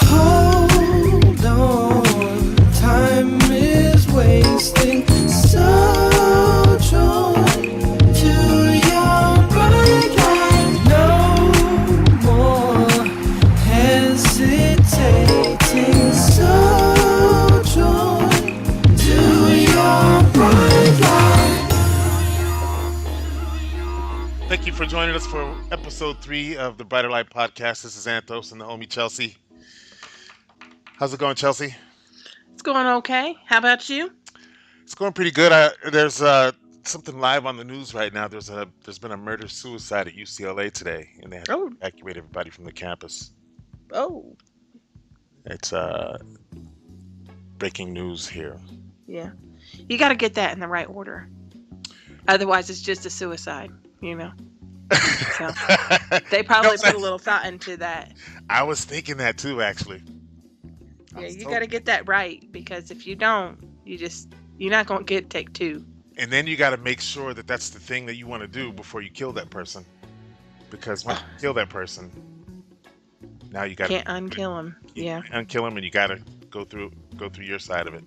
Hold on, time is wasting. So join to your bright light. No more hesitating. So join to your bright light. Thank you for joining us for episode 3 of the Brighter Light Podcast. This is Anthos and the homie Chelsea. How's it going, Chelsea? It's going okay. How about you? It's going pretty good. There's something live on the news right now. There's been a murder-suicide at UCLA today, and they had to evacuate everybody from the campus. Oh. It's breaking news here. Yeah. You got to get that in the right order. Otherwise, it's just a suicide, you know. So, they probably put a little thought into that. I was thinking that too, actually. Yeah, you got to get that right, because if you don't, you're not going to take 2. And then you got to make sure that that's the thing that you want to do before you kill that person. Because when you kill that person, now you got to... Can't unkill him. Yeah. Unkill him, and you got to go through your side of it.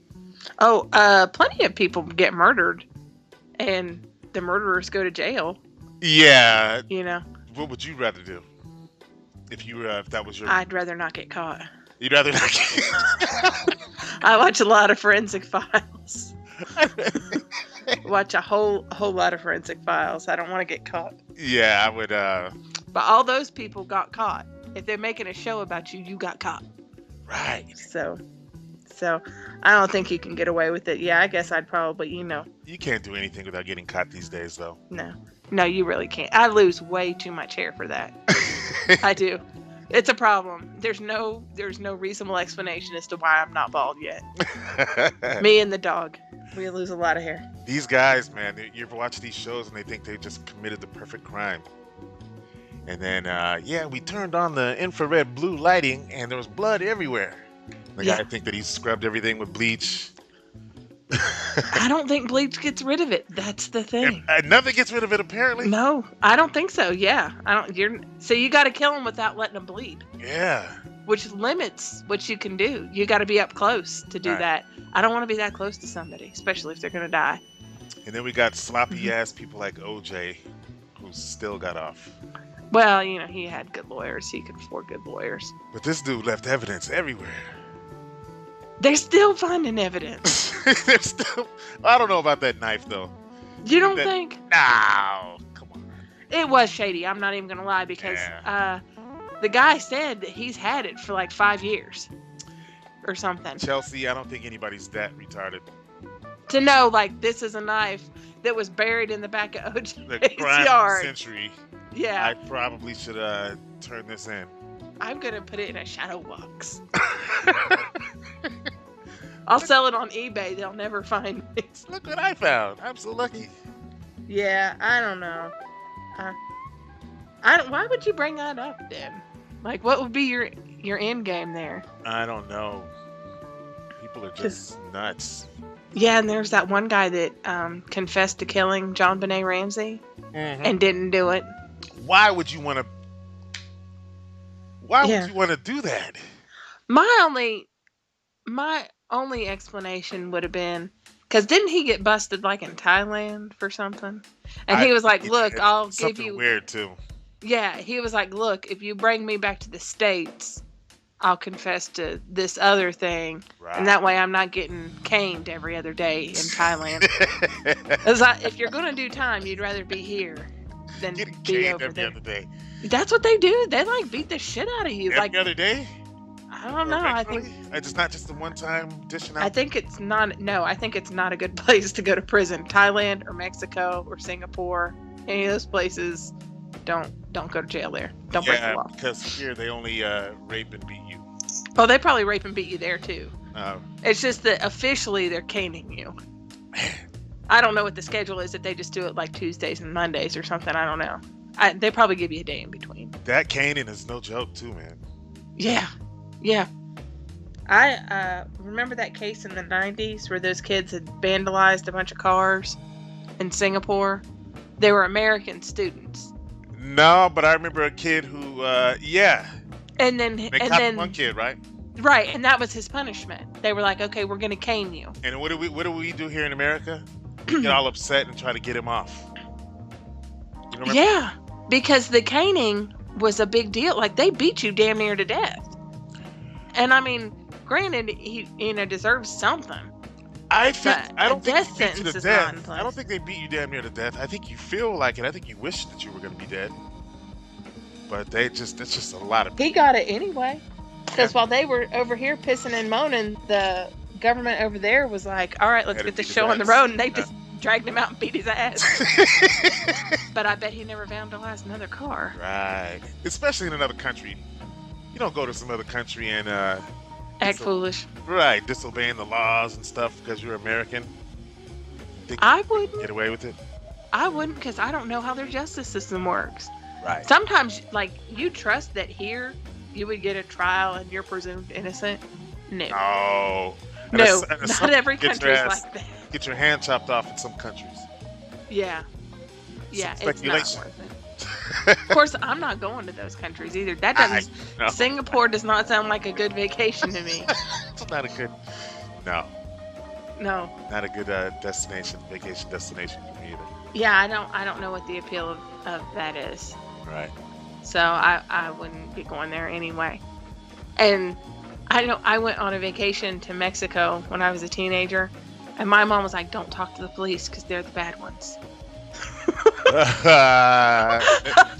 Oh, plenty of people get murdered, and the murderers go to jail. Yeah. You know. What would you rather do? If that was your... I'd rather not get caught. You'd rather not get... I watch a lot of Forensic Files. Watch a whole lot of Forensic Files. I don't want to get caught. Yeah, I would... But all those people got caught. If they're making a show about you, you got caught. Right. So I don't think you can get away with it. Yeah, I guess I'd probably, You can't do anything without getting caught these days, though. No, you really can't. I lose way too much hair for that. I do. It's a problem. There's no reasonable explanation as to why I'm not bald yet. Me and the dog, we lose a lot of hair. These guys, man, you ever watch these shows and they think they just committed the perfect crime. And then, we turned on the infrared blue lighting and there was blood everywhere. The guy think that he scrubbed everything with bleach. I don't think bleach gets rid of it. That's the thing. Nothing gets rid of it, apparently. No, I don't think so. Yeah, So you got to kill him without letting him bleed. Yeah. Which limits what you can do. You got to be up close to do that. I don't want to be that close to somebody, especially if they're gonna die. And then we got sloppy ass people like OJ, who still got off. Well, he had good lawyers. He could afford good lawyers. But this dude left evidence everywhere. They're still finding evidence. I don't know about that knife, though. You don't think? No. Come on. It was shady. I'm not even going to lie, because the guy said that he's had it for like 5 years or something. Chelsea, I don't think anybody's that retarded. To know, like, this is a knife that was buried in the back of OJ's the crime yard. Century. Yeah. I probably should turn this in. I'm going to put it in a shadow box. I'll sell it on eBay. They'll never find me. Look what I found. I'm so lucky. Yeah, I don't know. Why would you bring that up then? Like, what would be your end game there? I don't know. People are just nuts. Yeah, and there's that one guy that confessed to killing John Benet Ramsey and didn't do it. Why would you want to? Why would you want to do that? My only explanation would have been, because didn't he get busted like in Thailand for something? And he was like, "Look, I'll give you." Weird too. Yeah, he was like, "Look, if you bring me back to the States, I'll confess to this other thing, and that way I'm not getting caned every other day in Thailand." It's like, if you're gonna do time, you'd rather be here than getting be caned over every there. other day. That's what they do. They like beat the shit out of you. Every other day? I don't Or know. regularly? It's not just the one time dishing I out. think it's not. No, I think it's not a good place to go to prison. Thailand or Mexico or Singapore, any of those places, don't go to jail there. Don't break the Yeah, law. because here they only rape and beat you. Oh, they probably rape and beat you there too. Uh, It's just that officially they're caning you. man, I don't know what the schedule is. If they just do it like Tuesdays and Mondays or something, I don't know. They probably give you a day in between. that caning is no joke too, man. Yeah, yeah. I remember that case in the 90s where those kids had vandalized a bunch of cars in Singapore. They were American students. No, but I remember a kid who, yeah, And then, they and caught then, one kid, right? right, and that was his punishment. They were like, okay, we're going to cane you. And what do we do here in America? We get all upset and try to get him off. You remember? Yeah, because the caning was a big deal. Like, they beat you damn near to death. And I mean, granted, he deserves something. I But don't a think death they beat you sentence to is not in death. place. I don't think they beat you damn near to death. I think you feel like it. I think you wish that you were going to be dead. But it's just a lot of. He got it anyway. Because Yeah. while they were over here pissing and moaning, the government over there was like, all right, let's Had to get this beat his show on the ass. road. And they Yeah. just dragged him out and beat his ass. But I bet he never vandalized another car. Right. Especially in another country. You don't go to some other country and Act So- foolish. right, disobeying the laws and stuff because you're American. Think I you wouldn't. get away with it? I wouldn't, because I don't know how their justice system works. Right. Sometimes, like, you trust that here you would get a trial and you're presumed innocent. No. No. And No, and not some every get country your is ass- like that. Get your hand chopped off in some countries. Yeah. Yeah, Some it's not speculation. worth it. Of course, I'm not going to those countries either. That doesn't. No. Singapore does not sound like a good vacation to me. It's not a good. No, No. not a good vacation destination for me either. Yeah, I don't know what the appeal of that is. Right. So I wouldn't be going there anyway. And I know I went on a vacation to Mexico when I was a teenager, and my mom was like, "Don't talk to the police because they're the bad ones."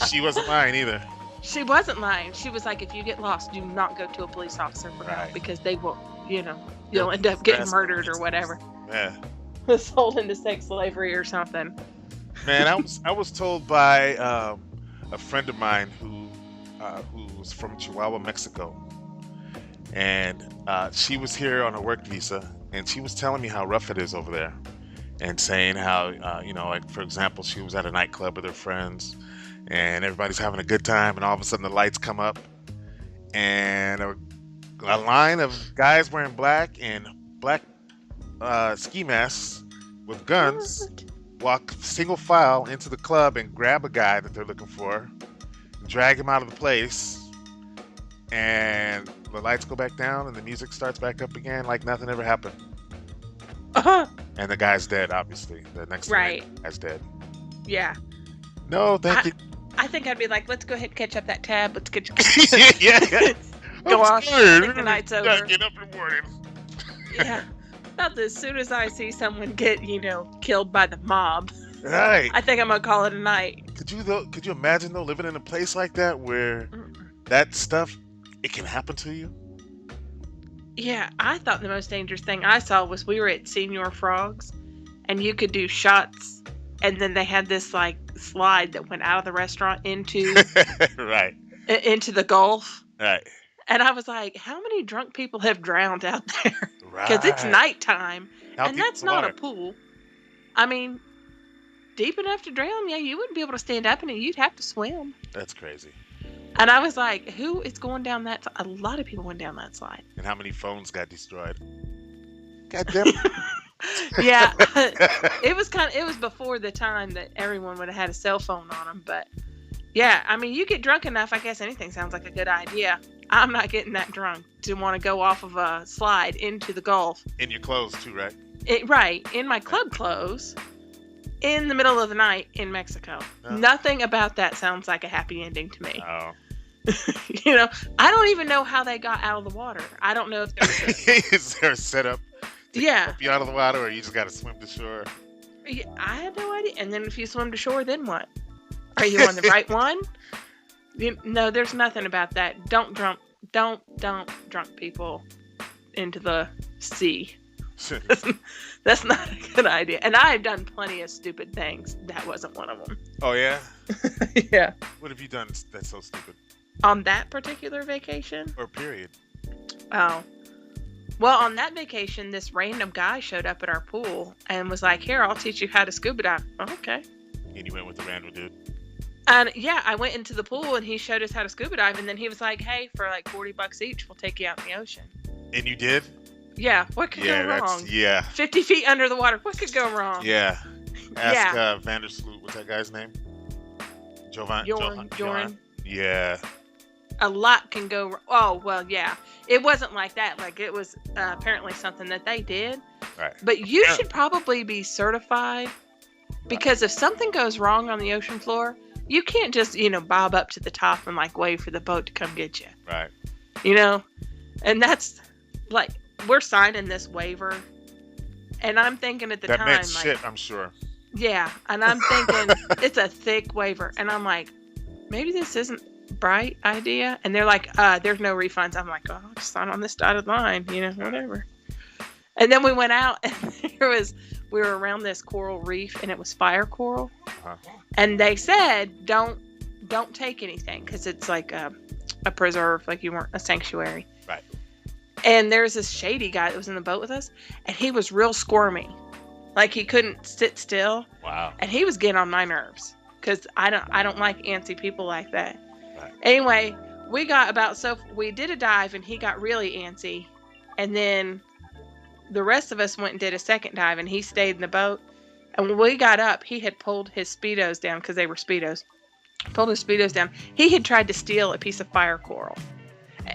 She wasn't lying either. She wasn't lying. She was like, "If you get lost, do not go to a police officer for help Right. because they will, you'll end up getting murdered or whatever, Yeah. sold into sex slavery or something." Man, I was told by a friend of mine who was from Chihuahua, Mexico, and she was here on a work visa, and she was telling me how rough it is over there, and saying how like for example, she was at a nightclub with her friends, and everybody's having a good time, and all of a sudden the lights come up, and a line of guys wearing black ski masks with guns walk single file into the club and grab a guy that they're looking for, drag him out of the place, and the lights go back down and the music starts back up again like nothing ever happened. Uh-huh. And the guy's dead, obviously. The next Right. guy's dead. Yeah. No, thank you. I think I'd be like, "Let's go ahead and catch up that tab. Let's get yeah. Go I'm off. scared. I think the night's Gotta over." get up in the morning. Yeah. About as soon as I see someone get, killed by the mob, Right. I think I'm gonna call it a night. Could you imagine though living in a place like that where that stuff it can happen to you? Yeah, I thought the most dangerous thing I saw was we were at Senior Frogs, and you could do shots, and then they had this like slide that went out of the restaurant into Right. into the Gulf, Right. and I was like, how many drunk people have drowned out there? Right. Because it's nighttime, How and deep that's is the not water? a pool. I mean, deep enough to drown? Yeah, you wouldn't be able to stand up in it. You'd have to swim. That's crazy. And I was like, who is going down that? A lot of people went down that slide. And how many phones got destroyed? God damn it. Yeah, it was before the time that everyone would have had a cell phone on them. But yeah, I mean, you get drunk enough, I guess anything sounds like a good idea. I'm not getting that drunk to want to go off of a slide into the Gulf. In your clothes too, right? Right, in my club clothes, in the middle of the night in Mexico. Oh. Nothing about that sounds like a happy ending to me. Oh. I don't even know how they got out of the water. I don't know if there's Is there a setup to Yeah. keep you out of the water, or you just got to swim to shore? I had no idea. And then if you swim to shore, then what? Are you on the right one? No, there's nothing about that. Don't don't drunk people into the sea. That's not a good idea. And I've done plenty of stupid things. That wasn't one of them. Oh, yeah? Yeah. What have you done that's so stupid? On that particular vacation? Or period? Oh. Well, on that vacation, this random guy showed up at our pool and was like, here, I'll teach you how to scuba dive. Oh, okay. And you went with the random dude? And yeah, I went into the pool and he showed us how to scuba dive. And then he was like, hey, for like $40 each, we'll take you out in the ocean. And you did? Yeah. What could go wrong? Yeah. 50 feet under the water. What could go wrong? Yeah. Ask Vandersloot. What's that guy's name? Joran. Yeah. A lot can go wrong. Oh, well, yeah. It wasn't like that. Like, it was apparently something that they did. Right. But you should probably be certified, because if something goes wrong on the ocean floor, you can't just, bob up to the top and, like, wait for the boat to come get you. Right. And that's, like, we're signing this waiver. And I'm thinking at the time, that meant like, shit, I'm sure. Yeah. And I'm thinking it's a thick waiver. And I'm like, maybe this isn't bright idea. And they're like, there's no refunds. I'm like, oh, I'll just sign on this dotted line, whatever. And then we went out and we were around this coral reef and it was fire coral. Uh-huh. And they said, don't take anything, because it's like a preserve, like you weren't a sanctuary. Right. And there's this shady guy that was in the boat with us, and he was real squirmy. Like, he couldn't sit still. Wow. And he was getting on my nerves, because I don't like antsy people like that. Right. Anyway, we did a dive and he got really antsy. And then the rest of us went and did a second dive and he stayed in the boat. And when we got up, he had pulled his Speedos down, because they were Speedos. Pulled his Speedos down. He had tried to steal a piece of fire coral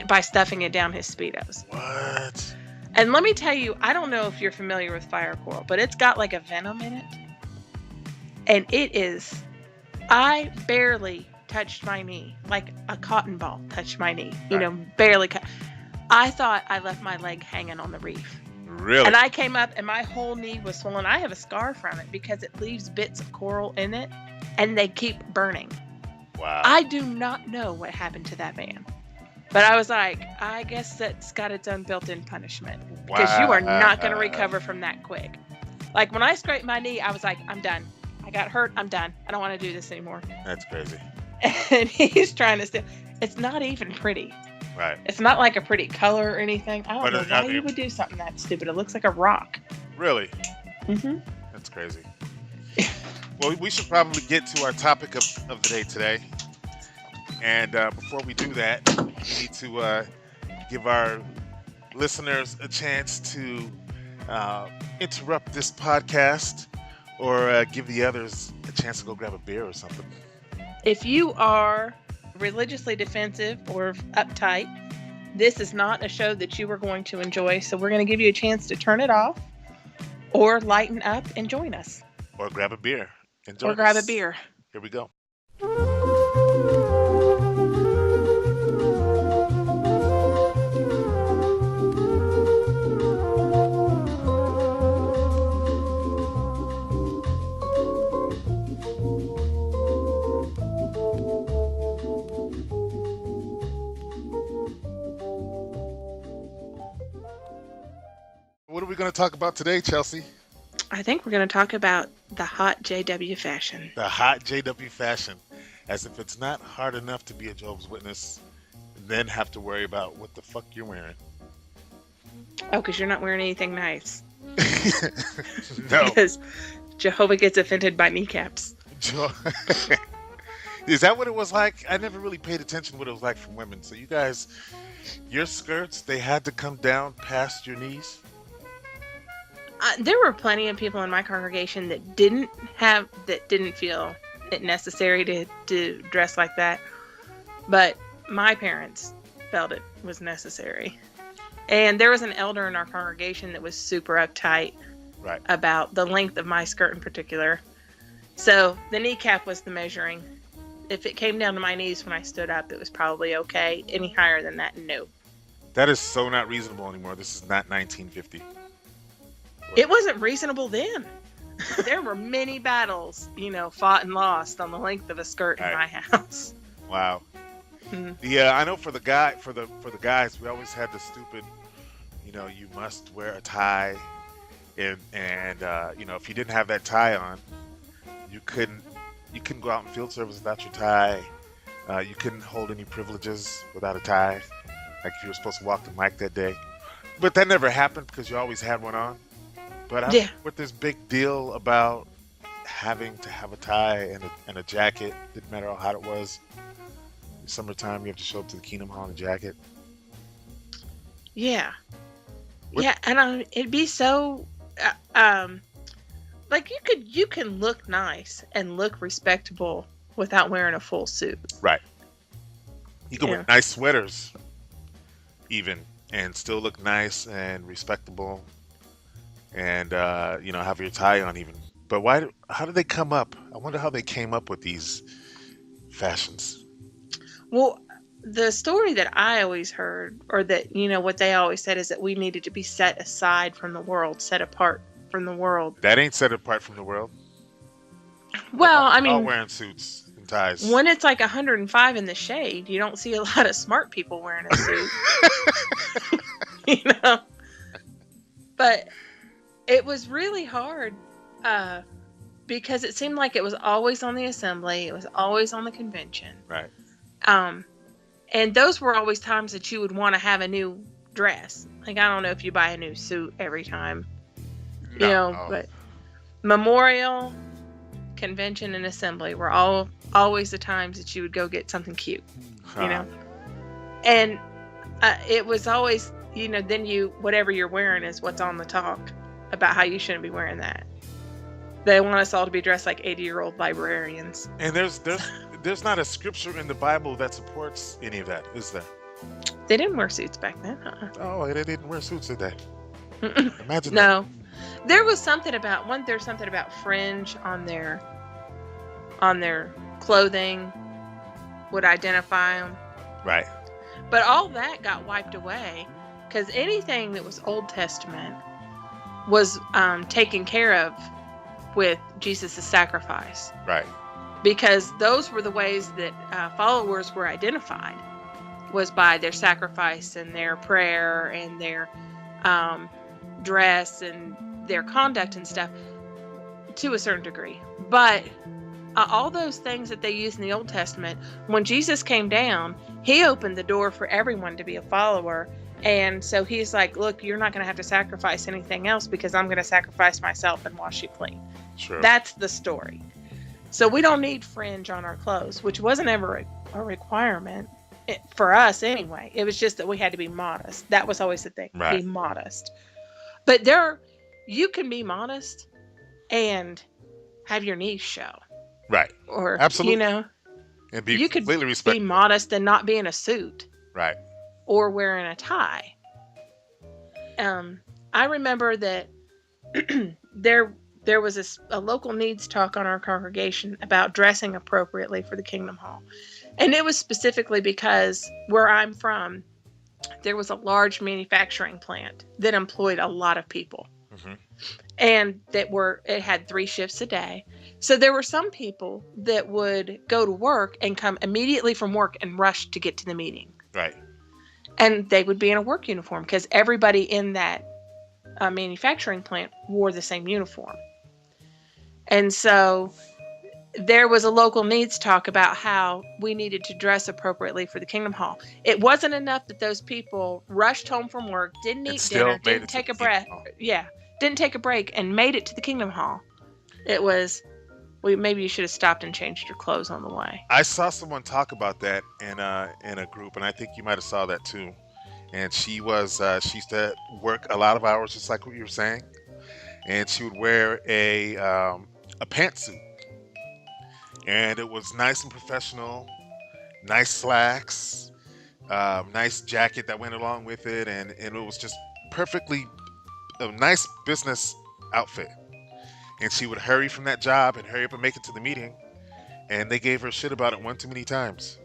by stuffing it down his Speedos. What? And let me tell you, I don't know if you're familiar with fire coral, but it's got like a venom in it. And I barely touched my knee. Like a cotton ball touched my knee. Right. Barely. I thought I left my leg hanging on the reef. Really? And I came up and my whole knee was swollen. I have a scar from it because it leaves bits of coral in it and they keep burning. Wow. I do not know what happened to that man. But I was like, I guess that's got its own built-in punishment. Because you are not going to recover from that quick. Like, when I scraped my knee, I was like, I'm done. I got hurt. I'm done. I don't want to do this anymore. That's crazy. And he's trying to steal. It's not even pretty. Right. It's not like a pretty color or anything. I don't know why you would do something that stupid. It looks like a rock. Really? Mm-hmm. That's crazy. Well, we should probably get to our topic of the day today. And before we do that, we need to give our listeners a chance to interrupt this podcast or give the others a chance to go grab a beer or something. If you are religiously defensive or uptight, this is not a show that you are going to enjoy. So we're going to give you a chance to turn it off or lighten up and join us. Or grab a beer. Or grab a beer. Here we go. What are we going to talk about today, Chelsea? I think we're going to talk about the hot JW fashion. The hot JW fashion. As if it's not hard enough to be a Jehovah's Witness, then have to worry about what the fuck you're wearing. Oh, because you're not wearing anything nice. No. Because Jehovah gets offended by kneecaps. Is that what it was like? I never really paid attention to what it was like for women. So you guys, your skirts, they had to come down past your knees? There were plenty of people in my congregation that didn't feel it necessary to dress like that. But my parents felt it was necessary. And there was an elder in our congregation that was super uptight about the length of my skirt in particular. So the kneecap was the measuring. If it came down to my knees when I stood up, it was probably okay. Any higher than that, no. That is so not reasonable anymore. This is not 1950. It wasn't reasonable then. There were many battles, fought and lost on the length of a skirt in my house. Wow. Yeah, I know for the guys, we always had the stupid, you must wear a tie, and if you didn't have that tie on, you couldn't you couldn't go out in field service without your tie. You couldn't hold any privileges without a tie, like if you were supposed to walk the mic that day. But that never happened because you always had one on. But I Yeah. with this big deal about having to have a tie and a jacket, didn't matter how hot it was. Summertime, you have to show up to the Kingdom Hall in a jacket. Yeah. What? Yeah, and it'd be so like you can look nice and look respectable without wearing a full suit. Right. You can Yeah. wear nice sweaters, even, and still look nice and respectable, and have your tie on even. But how did they come up? I wonder how they came up with these fashions. Well, the story that I always heard, or that, what they always said, is that we needed to be set aside from the world, set apart from the world. That ain't set apart from the world. Well, I All mean, wearing suits and ties. when it's like 105 in the shade, you don't see a lot of smart people wearing a suit. you know? But it was really hard because it seemed like it was always on the assembly, it was always on the convention. Right. And those were always times that you would want to have a new dress. Like, I don't know if you buy a new suit every time, No. but Memorial, Convention, and Assembly were always the times that you would go get something cute, And it was always, then whatever you're wearing is what's on the talk about how you shouldn't be wearing that. They want us all to be dressed like 80-year-old librarians. And there's not a scripture in the Bible that supports any of that, is there? They didn't wear suits back then. Oh, they didn't wear suits, did they? Imagine that. No. There's something about fringe on their clothing would identify them. Right. But all that got wiped away because anything that was Old Testament was taken care of with Jesus' sacrifice. Right. Because those were the ways that followers were identified, was by their sacrifice and their prayer and their dress and their conduct and stuff to a certain degree. But all those things that they used in the Old Testament, when Jesus came down, he opened the door for everyone to be a follower. And so he's like, look, you're not going to have to sacrifice anything else because I'm going to sacrifice myself and wash you clean. Sure. That's the story. So we don't need fringe on our clothes, which wasn't ever a requirement for us anyway. It was just that we had to be modest. That was always the thing, right. Be modest. But you can be modest and have your knees show. Right. Or, absolutely. And be you could completely respectful. Be modest and not be in a suit. Right. Or wearing a tie. I remember that there was a local needs talk on our congregation about dressing appropriately for the Kingdom Hall. And it was specifically because where I'm from, there was a large manufacturing plant that employed a lot of people. Mm-hmm. And it had 3 shifts a day. So there were some people that would go to work and come immediately from work and rush to get to the meeting. Right. And they would be in a work uniform because everybody in that manufacturing plant wore the same uniform. And so there was a local needs talk about how we needed to dress appropriately for the Kingdom Hall. It wasn't enough that those people rushed home from work, didn't eat dinner, didn't take a breath. Yeah, didn't take a break and made it to the Kingdom Hall. It was, maybe you should have stopped and changed your clothes on the way. I saw someone talk about that in a group, and I think you might have saw that too. And she used to work a lot of hours, just like what you were saying. And she would wear a pantsuit. And it was nice and professional, nice slacks, nice jacket that went along with it, and it was just perfectly a nice business outfit. And she would hurry from that job and hurry up and make it to the meeting, and they gave her shit about it one too many times.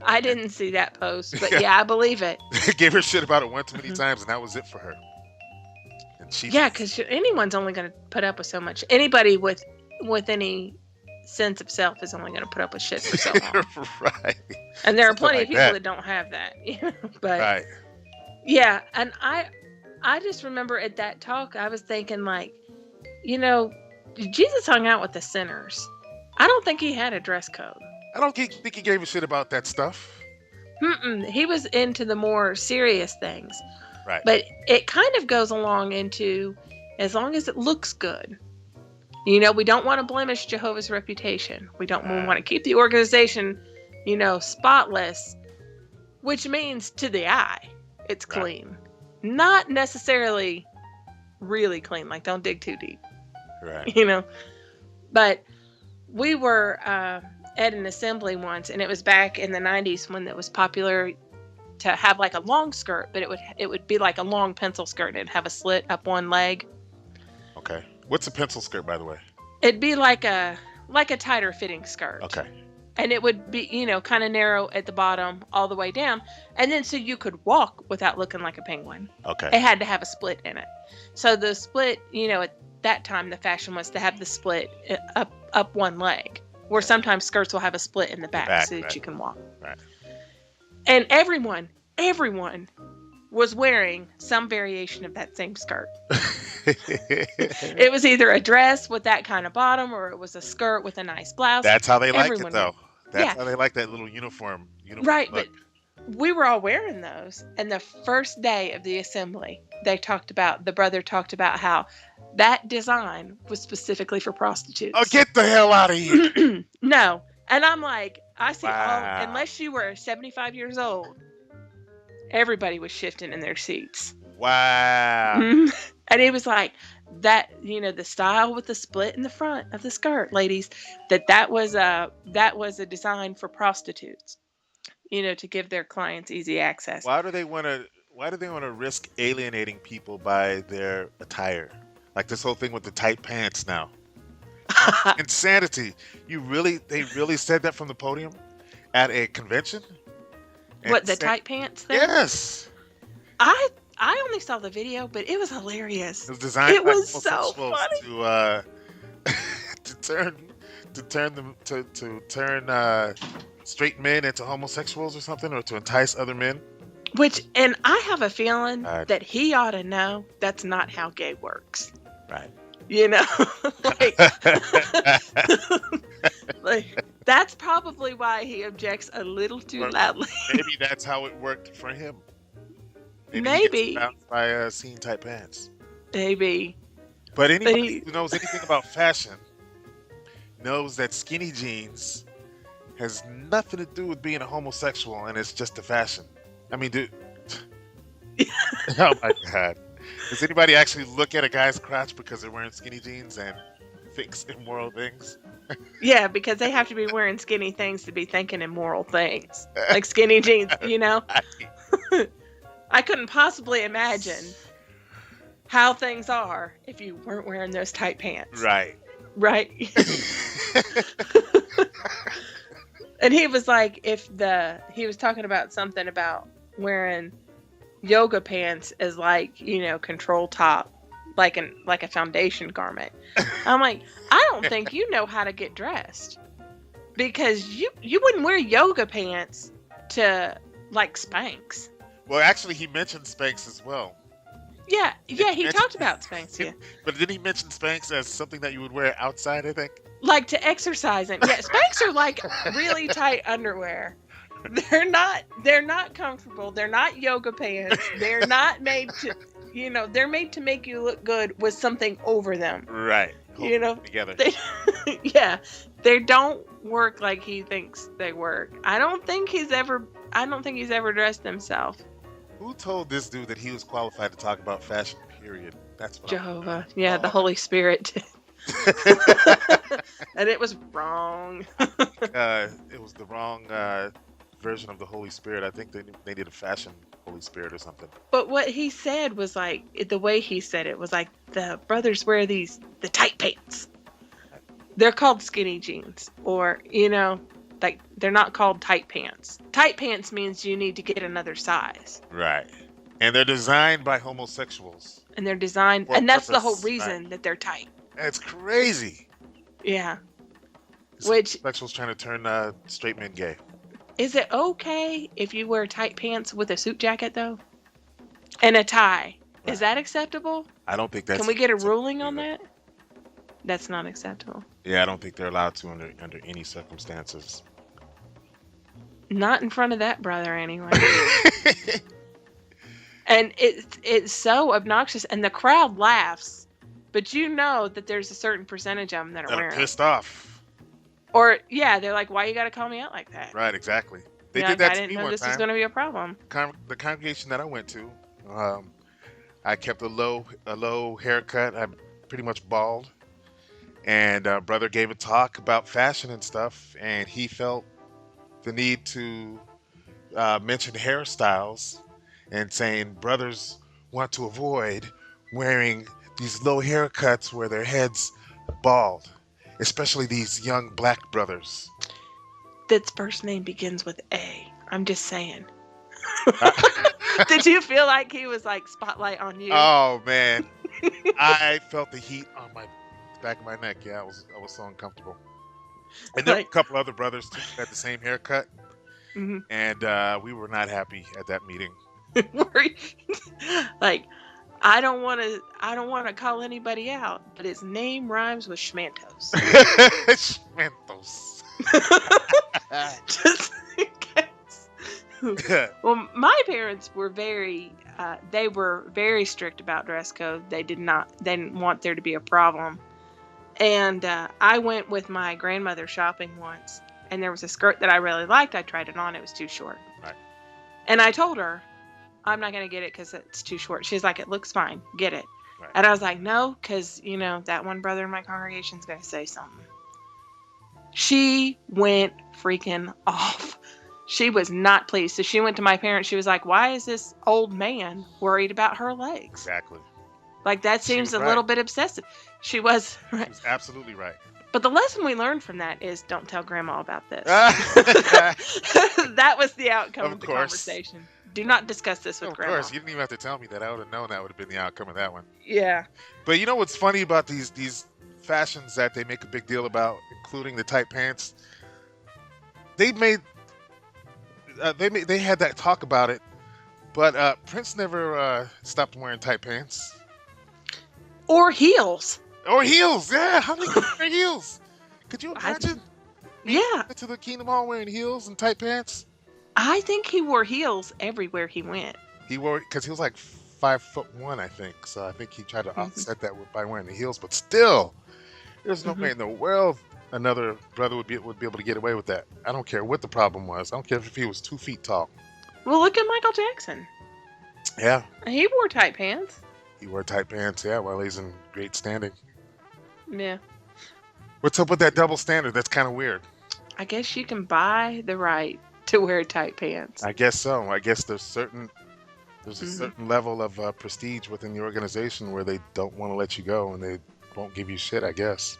I didn't see that post, but yeah, I believe it. They gave her shit about it one too many times, and that was it for her. And because anyone's only going to put up with so much. Anybody with any sense of self is only going to put up with shit for so long. Right. And there are Something plenty like of people that. that don't have that. But Right. yeah, and I just remember at that talk I was thinking like, you know, Jesus hung out with the sinners. I don't think he had a dress code. I don't think he gave a shit about that stuff. He was into the more serious things. Right. But it kind of goes along into as long as it looks good. You know, we don't want to blemish Jehovah's reputation. We want to keep the organization, you know, spotless, which means to the eye, it's clean. Not necessarily really clean. Like, don't dig too deep. Right. You know, but we were at an assembly once, and it was back in the 90s when it was popular to have like a long skirt, but it would be like a long pencil skirt, and it'd have a slit up one leg. Okay. What's a pencil skirt, by the way? It'd be like a tighter fitting skirt. Okay. And it would be, you know, kind of narrow at the bottom all the way down. And then so you could walk without looking like a penguin. Okay. It had to have a split in it. So the split, you know, at that time the fashion was to have the split up one leg. Where sometimes skirts will have a split in the back so that you can walk. Right. And everyone was wearing some variation of that same skirt. It was either a dress with that kind of bottom, or it was a skirt with a nice blouse. That's how they liked it, Everyone though. That's Yeah. how they like that little uniform. Right, look. but we were all wearing those. And the first day of the assembly, the brother talked about how that design was specifically for prostitutes. Oh, get the hell out of here. No. And I'm like, I see Wow. unless you were 75 years old, everybody was shifting in their seats. Wow. And he was like, that, you know, the style with the split in the front of the skirt, ladies, that was a design for prostitutes, you know, to give their clients easy access. Why do they want to risk alienating people by their attire? Like this whole thing with the tight pants now. Insanity. They really said that from the podium at a convention? What, the tight pants thing? Yes. I only saw the video, but it was hilarious. It was designed It by was so homosexuals funny. to turn straight men into homosexuals or something, or to entice other men. And I have a feeling Right. that he ought to know that's not how gay works. Right. You know, like that's probably why he objects a little too Or loudly. Maybe that's how it worked for him. He Maybe. gets bounced by seeing tight pants. Maybe. But anybody who knows anything about fashion knows that skinny jeans has nothing to do with being a homosexual, and it's just a fashion. I mean, dude. Oh my God. Does anybody actually look at a guy's crotch because they're wearing skinny jeans and fix immoral things? Yeah, because they have to be wearing skinny things to be thinking immoral things. Like skinny jeans, you know? I couldn't possibly imagine how things are if you weren't wearing those tight pants. Right. Right? And he was like, he was talking about something about wearing yoga pants as like, you know, control top, like a foundation garment. I'm like, I don't think you know how to get dressed, because you wouldn't wear yoga pants to like Spanx. Well, actually, he mentioned Spanx as well. Yeah, he talked about Spanx, yeah. But didn't he mention Spanx as something that you would wear outside, I think? Like to exercise in. Yeah, Spanx are like really tight underwear. They're not comfortable. They're not yoga pants. They're not made to, you know, they're made to make you look good with something over them. Right. You know, together. Yeah, they don't work like he thinks they work. I don't think he's ever dressed himself. Who told this dude that he was qualified to talk about fashion, period? That's what Jehovah. Yeah, the Holy Spirit. And it was wrong. It was the wrong version of the Holy Spirit. I think they did a fashion Holy Spirit or something. But what he said was like, the way he said it was like, the brothers wear the tight pants. They're called skinny jeans, or, you know, like they're not called tight pants. Tight pants means you need to get another size. Right. And they're designed by homosexuals. And they're designed, For and that's the purpose, whole reason right. that they're tight. That's crazy. Yeah. Which homosexuals trying to turn straight men gay. Is it okay if you wear tight pants with a suit jacket though, and a tie? Right. Is that acceptable? I don't think that's. Can we get a ruling on either. that? That's not acceptable. Yeah, I don't think they're allowed to under any circumstances. Not in front of that brother, anyway. And it's so obnoxious, and the crowd laughs, but you know that there's a certain percentage of them that are That are wearing pissed off. Or yeah, they're like, "Why you got to call me out like that?" Right, exactly. They You're did like, that I to didn't me know one this was time. going to be a problem. The congregation that I went to, I kept a low haircut. I'm pretty much bald, and brother gave a talk about fashion and stuff, and he felt the need to mention hairstyles and saying brothers want to avoid wearing these low haircuts where their heads bald, especially these young black brothers. This first name begins with A. I'm just saying. Uh, Did you feel like he was like spotlight on you? oh man, I felt the heat on my back of my neck. Yeah, I was so uncomfortable. And there were a Like, couple other brothers too that had the same haircut, mhm. and we were not happy at that meeting. Like, I don't want to call anybody out, but his name rhymes with Schmantos. Schmentos. Just in case. Well, my parents were they were very strict about dress code. They didn't want there to be a problem. And I went with my grandmother shopping once, and there was a skirt that I really liked. I tried it on. It was too short. Right. And I told her, I'm not going to get it because it's too short. She's like, it looks fine. Get it. Right. And I was like, no, because, that one brother in my congregation's going to say something. She went freaking off. She was not pleased. So she went to my parents. She was like, why is this old man worried about her legs? Exactly. Like, that She seems was a right. little bit obsessive. She was. She was absolutely right. But the lesson we learned from that is don't tell grandma about this. Of That was the outcome of the course. conversation. Do not discuss this with grandma. course, you didn't even have to tell me that. I would have known that would have been the outcome of that one. Yeah. But you know what's funny about these fashions that they make a big deal about, including the tight pants? They had that talk about it, but Prince never stopped wearing tight pants Or heels. or heels. Yeah, how many wear heels? Could you imagine Yeah. to the Kingdom Hall wearing heels and tight pants? I think he wore heels everywhere he went. He wore because he was like 5'1", I think. So I think he tried to Mhm. offset that by wearing the heels. But still, there's no Mhm. way in the world another brother would be able to get away with that. I don't care what the problem was. I don't care if he was 2 feet tall. Well, look at Michael Jackson. Yeah, He wore tight pants. he wore tight pants. Yeah, while he's in great standing. Yeah. What's up with that double standard? That's kind of weird. I guess you can buy the right to wear tight pants. I guess so. I guess there's a Mhm. certain level of prestige within the organization where they don't want to let you go and they won't give you shit, I guess.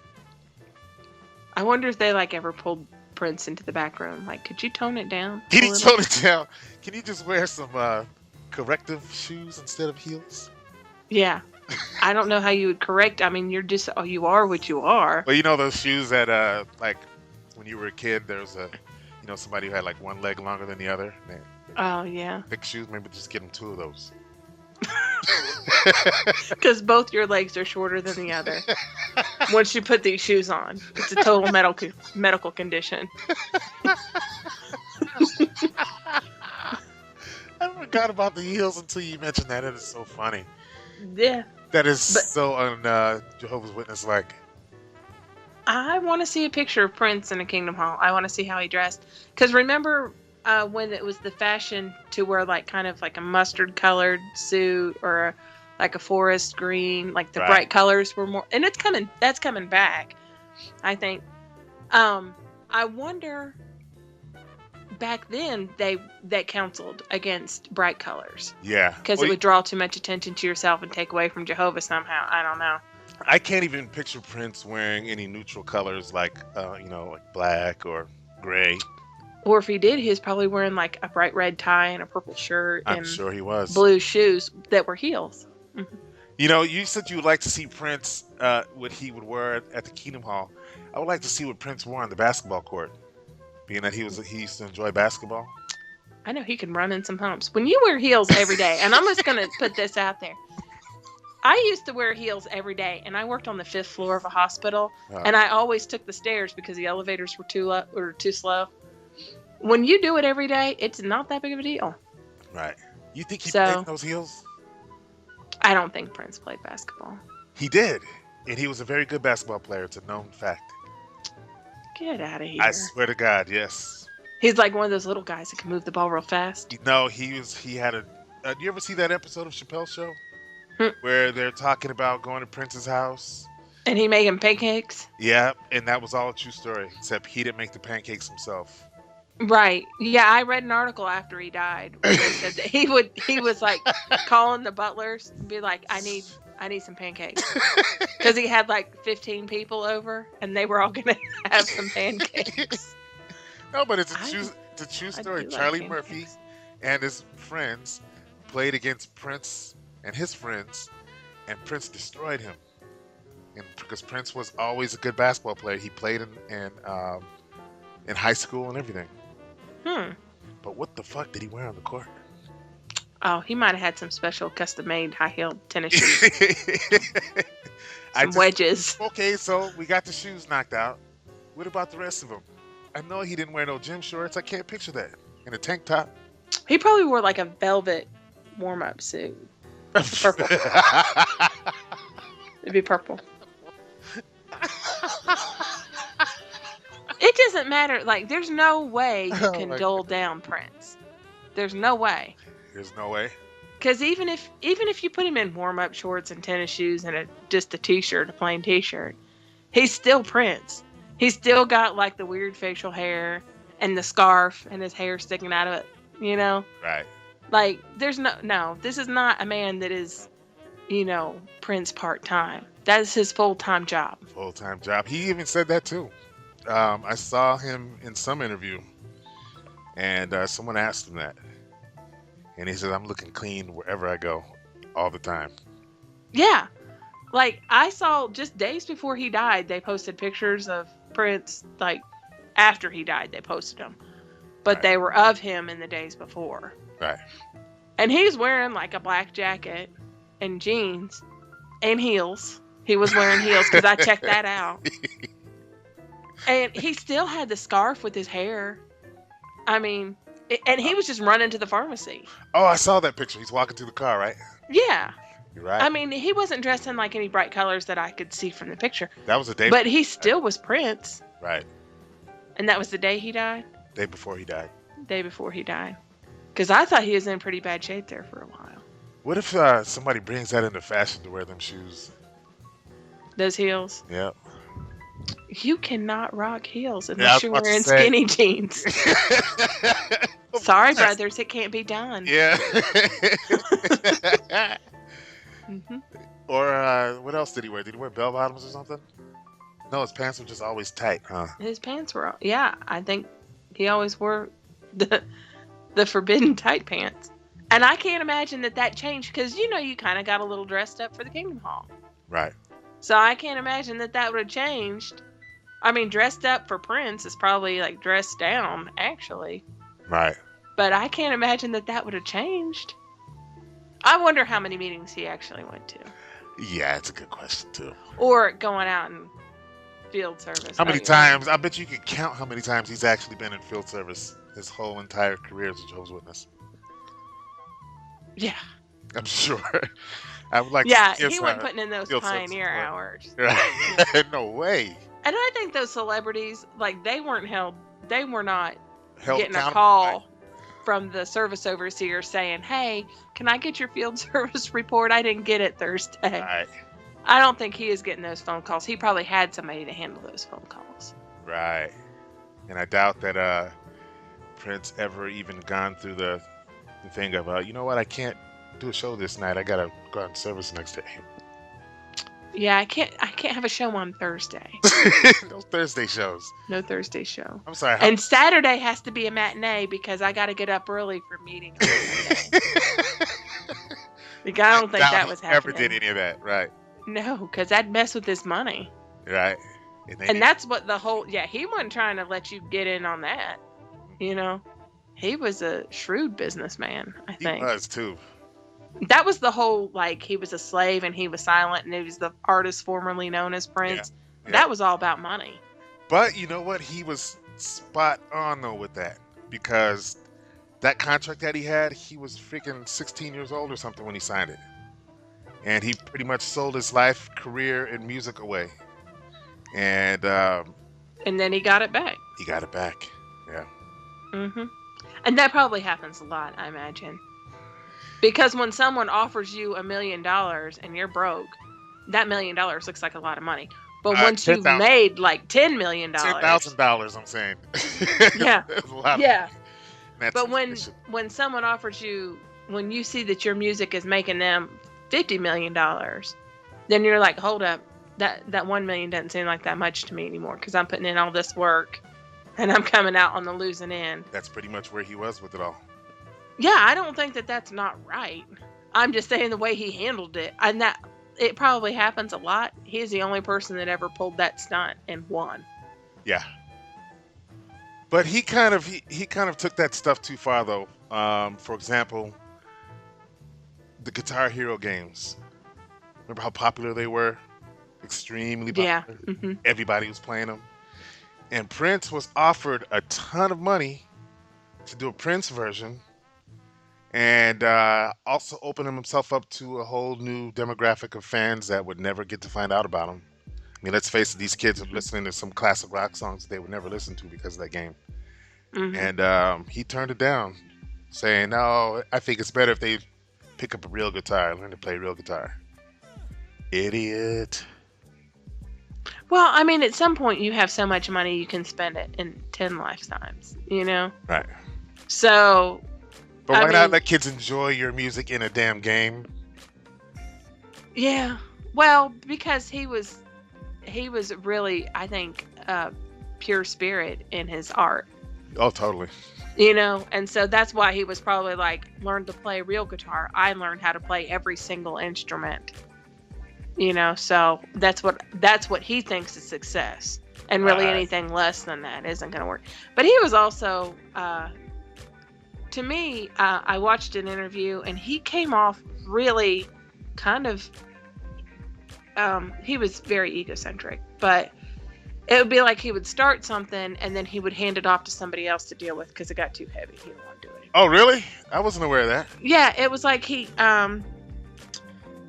I wonder if they ever pulled Prince into the back room. Like, could you tone it down? Can a you little? tone it down? Can you just wear some corrective shoes instead of heels? Yeah. I don't know how you would correct. I mean, you are what you are. Well, you know those shoes that like when you were a kid, there's somebody who had like one leg longer than the other. Man, Oh, yeah. big shoes. Maybe just get them 2 of those. Because both your legs are shorter than the other. Once you put these shoes on, it's a total medical condition. I forgot about the heels until you mentioned that. It is so funny. Yeah. That is But- so Jehovah's Witness like. I want to see a picture of Prince in a Kingdom Hall. I want to see how he dressed. Because remember when it was the fashion to wear kind of a mustard colored suit or a forest green, the Right. bright colors were more, and that's coming back, I think. I wonder, back then they counseled against bright colors Yeah. because Well, it would draw too much attention to yourself and take away from Jehovah somehow. I don't know. I can't even picture Prince wearing any neutral colors like black or gray. Or if he did, he was probably wearing a bright red tie and a purple shirt I'm and sure he was. blue shoes that were heels. You said you would like to see Prince, what he would wear at the Kingdom Hall. I would like to see what Prince wore on the basketball court. being that he used to enjoy basketball. I know he can run in some humps. When you wear heels every day, and I'm just gonna put this out there. I used to wear heels every day, and I worked on the 5th floor of a hospital, and I always took the stairs because the elevators were too slow. When you do it every day, it's not that big of a deal. Right. You think he played in those heels? I don't think Prince played basketball. He did, and he was a very good basketball player. It's a known fact. Get out of here! I swear to God, yes. He's like one of those little guys that can move the ball real fast. No, he had a. You ever see that episode of Chappelle's Show where they're talking about going to Prince's house? And he made him pancakes? Yeah, and that was all a true story, except he didn't make the pancakes himself. Right. Yeah, I read an article after he died where they said that he was like calling the butlers and be like, I need some pancakes. Because he had like 15 people over and they were all gonna have some pancakes. No, but it's a true story. Charlie Murphy and his friends played against Prince and his friends, and Prince destroyed him. And because Prince was always a good basketball player, he played in high school and everything. But what the fuck did he wear on the court? Oh, he might have had some special custom-made high-heeled tennis shoes. Some wedges. Okay, so we got the shoes knocked out. What about the rest of them? I know he didn't wear no gym shorts. I can't picture that. And a tank top. He probably wore like a velvet warm-up suit. Purple. It'd be purple. It doesn't matter. Like, there's no way you can dull down Prince. There's no way. There's no way. Because even if you put him in warm-up shorts and tennis shoes and just a t-shirt, a plain t-shirt, he's still Prince. He's still got like the weird facial hair and the scarf and his hair sticking out of it. You know? Right. Like, there's no. This is not a man that is, Prince part-time. That is his full-time job. Full-time job. He even said that too. I saw him in some interview, and someone asked him that, and he said, "I'm looking clean wherever I go, all the time." Yeah, like I saw just days before he died, they posted pictures of Prince. Like after he died, they posted them, but they were of him in the days before. Right. And he's wearing like a black jacket and jeans and heels. He was wearing heels because I checked that out. And he still had the scarf with his hair. I mean, and he was just running to the pharmacy. Oh, I saw that picture. He's walking to the car, right? Yeah. You're right. I mean, he wasn't dressed in like any bright colors that I could see from the picture. That was the day. But he still was Prince. Right. And that was the day he died? Day before he died. Day before he died. Because I thought he was in pretty bad shape there for a while. What if somebody brings that into fashion to wear them shoes? Those heels? Yep. You cannot rock heels unless you're wearing say. skinny jeans. Sorry, brothers, it can't be done. Yeah. Mm-hmm. Or what else did he wear? Did he wear bell bottoms or something? No, his pants were just always tight, huh? His pants were, yeah. I think he always wore the forbidden tight pants. And I can't imagine that changed because, you kind of got a little dressed up for the Kingdom Hall. Right. So I can't imagine that would have changed. I mean, dressed up for Prince is probably like dressed down, actually. Right. But I can't imagine that would have changed. I wonder how many meetings he actually went to. Yeah, it's a good question, too. Or going out in field service. How many times? I bet you can count how many times he's actually been in field service his whole entire career as a Jehovah's Witness. Yeah. I'm sure. I would like yeah, to he wasn't putting in those pioneer hours. Right. No way. And I think those celebrities, like, they were not Held getting a call from the service overseer saying, hey, can I get your field service report? I didn't get it Thursday. Right. I don't think he is getting those phone calls. He probably had somebody to handle those phone calls. Right. And I doubt that Prince ever even gone through the thing of, you know what, I can't do a show this night. I got to go out in service next day. Yeah, I can't have a show on Thursday. No Thursday shows. No Thursday show. I'm sorry. And Saturday has to be a matinee because I got to get up early for meetings. Like, I don't think that was happening. Never did any of that, right? No, because that'd mess with his money. Right. And they And that's what the whole, yeah, he wasn't trying to let you get in on that. You know, he was a shrewd businessman, I he think. was too. That was the whole, like, he was a slave and he was silent and he was the artist formerly known as Yeah, Prince. yeah. That was all about money. But you know what? He was spot on though with that because that contract that he had, he was freaking 16 years old or something when he signed it, and he pretty much sold his life, career, and music away, and And then he got it back. he got it back. Yeah. hmm And that probably happens a lot, I imagine. Because when someone offers you $1 million and you're broke, that $1 million looks like a lot of money. But once you've 10,000 made like $10 million, $10,000. I'm saying. yeah, That's a lot. yeah. That's But insufficient. when someone offers you, when you see that your music is making them $50 million, then you're like, hold up, that $1 million doesn't seem like that much to me anymore because I'm putting in all this work and I'm coming out on the losing end. That's pretty much where he was with it all. Yeah, I don't think that that's not right. I'm just saying the way he handled it, and that it probably happens a lot. He's the only person that ever pulled that stunt and won. Yeah. But he kind of took that stuff too far though. For example, the Guitar Hero games. Remember how popular they were? Extremely Yeah. popular. hmm Everybody was playing them. And Prince was offered a ton of money to do a Prince version and also open himself up to a whole new demographic of fans that would never get to find out about him. I mean, let's face it, these kids are listening to some classic rock songs they would never listen to because of that game. hmm And he turned it down, saying, no, I think it's better if they pick up a real guitar, learn to play real guitar. Idiot. Well, I mean, at some point you have so much money you can spend it in 10 lifetimes, you know? Right. So, But I why not mean, let kids enjoy your music in a damn game? yeah. Well, because he was really, I think, pure spirit in his art. Oh, totally. You know, and so that's why he was probably like, learn to play real guitar. I learned how to play every single instrument. You know, so that's what he thinks is success. And really Right. anything less than that isn't going to work. But he was also, to me, I watched an interview and he came off really kind of, he was very egocentric, but it would be like he would start something and then he would hand it off to somebody else to deal with because it got too heavy. He didn't want to do it anymore. Oh, really? I wasn't aware of that. Yeah, it was like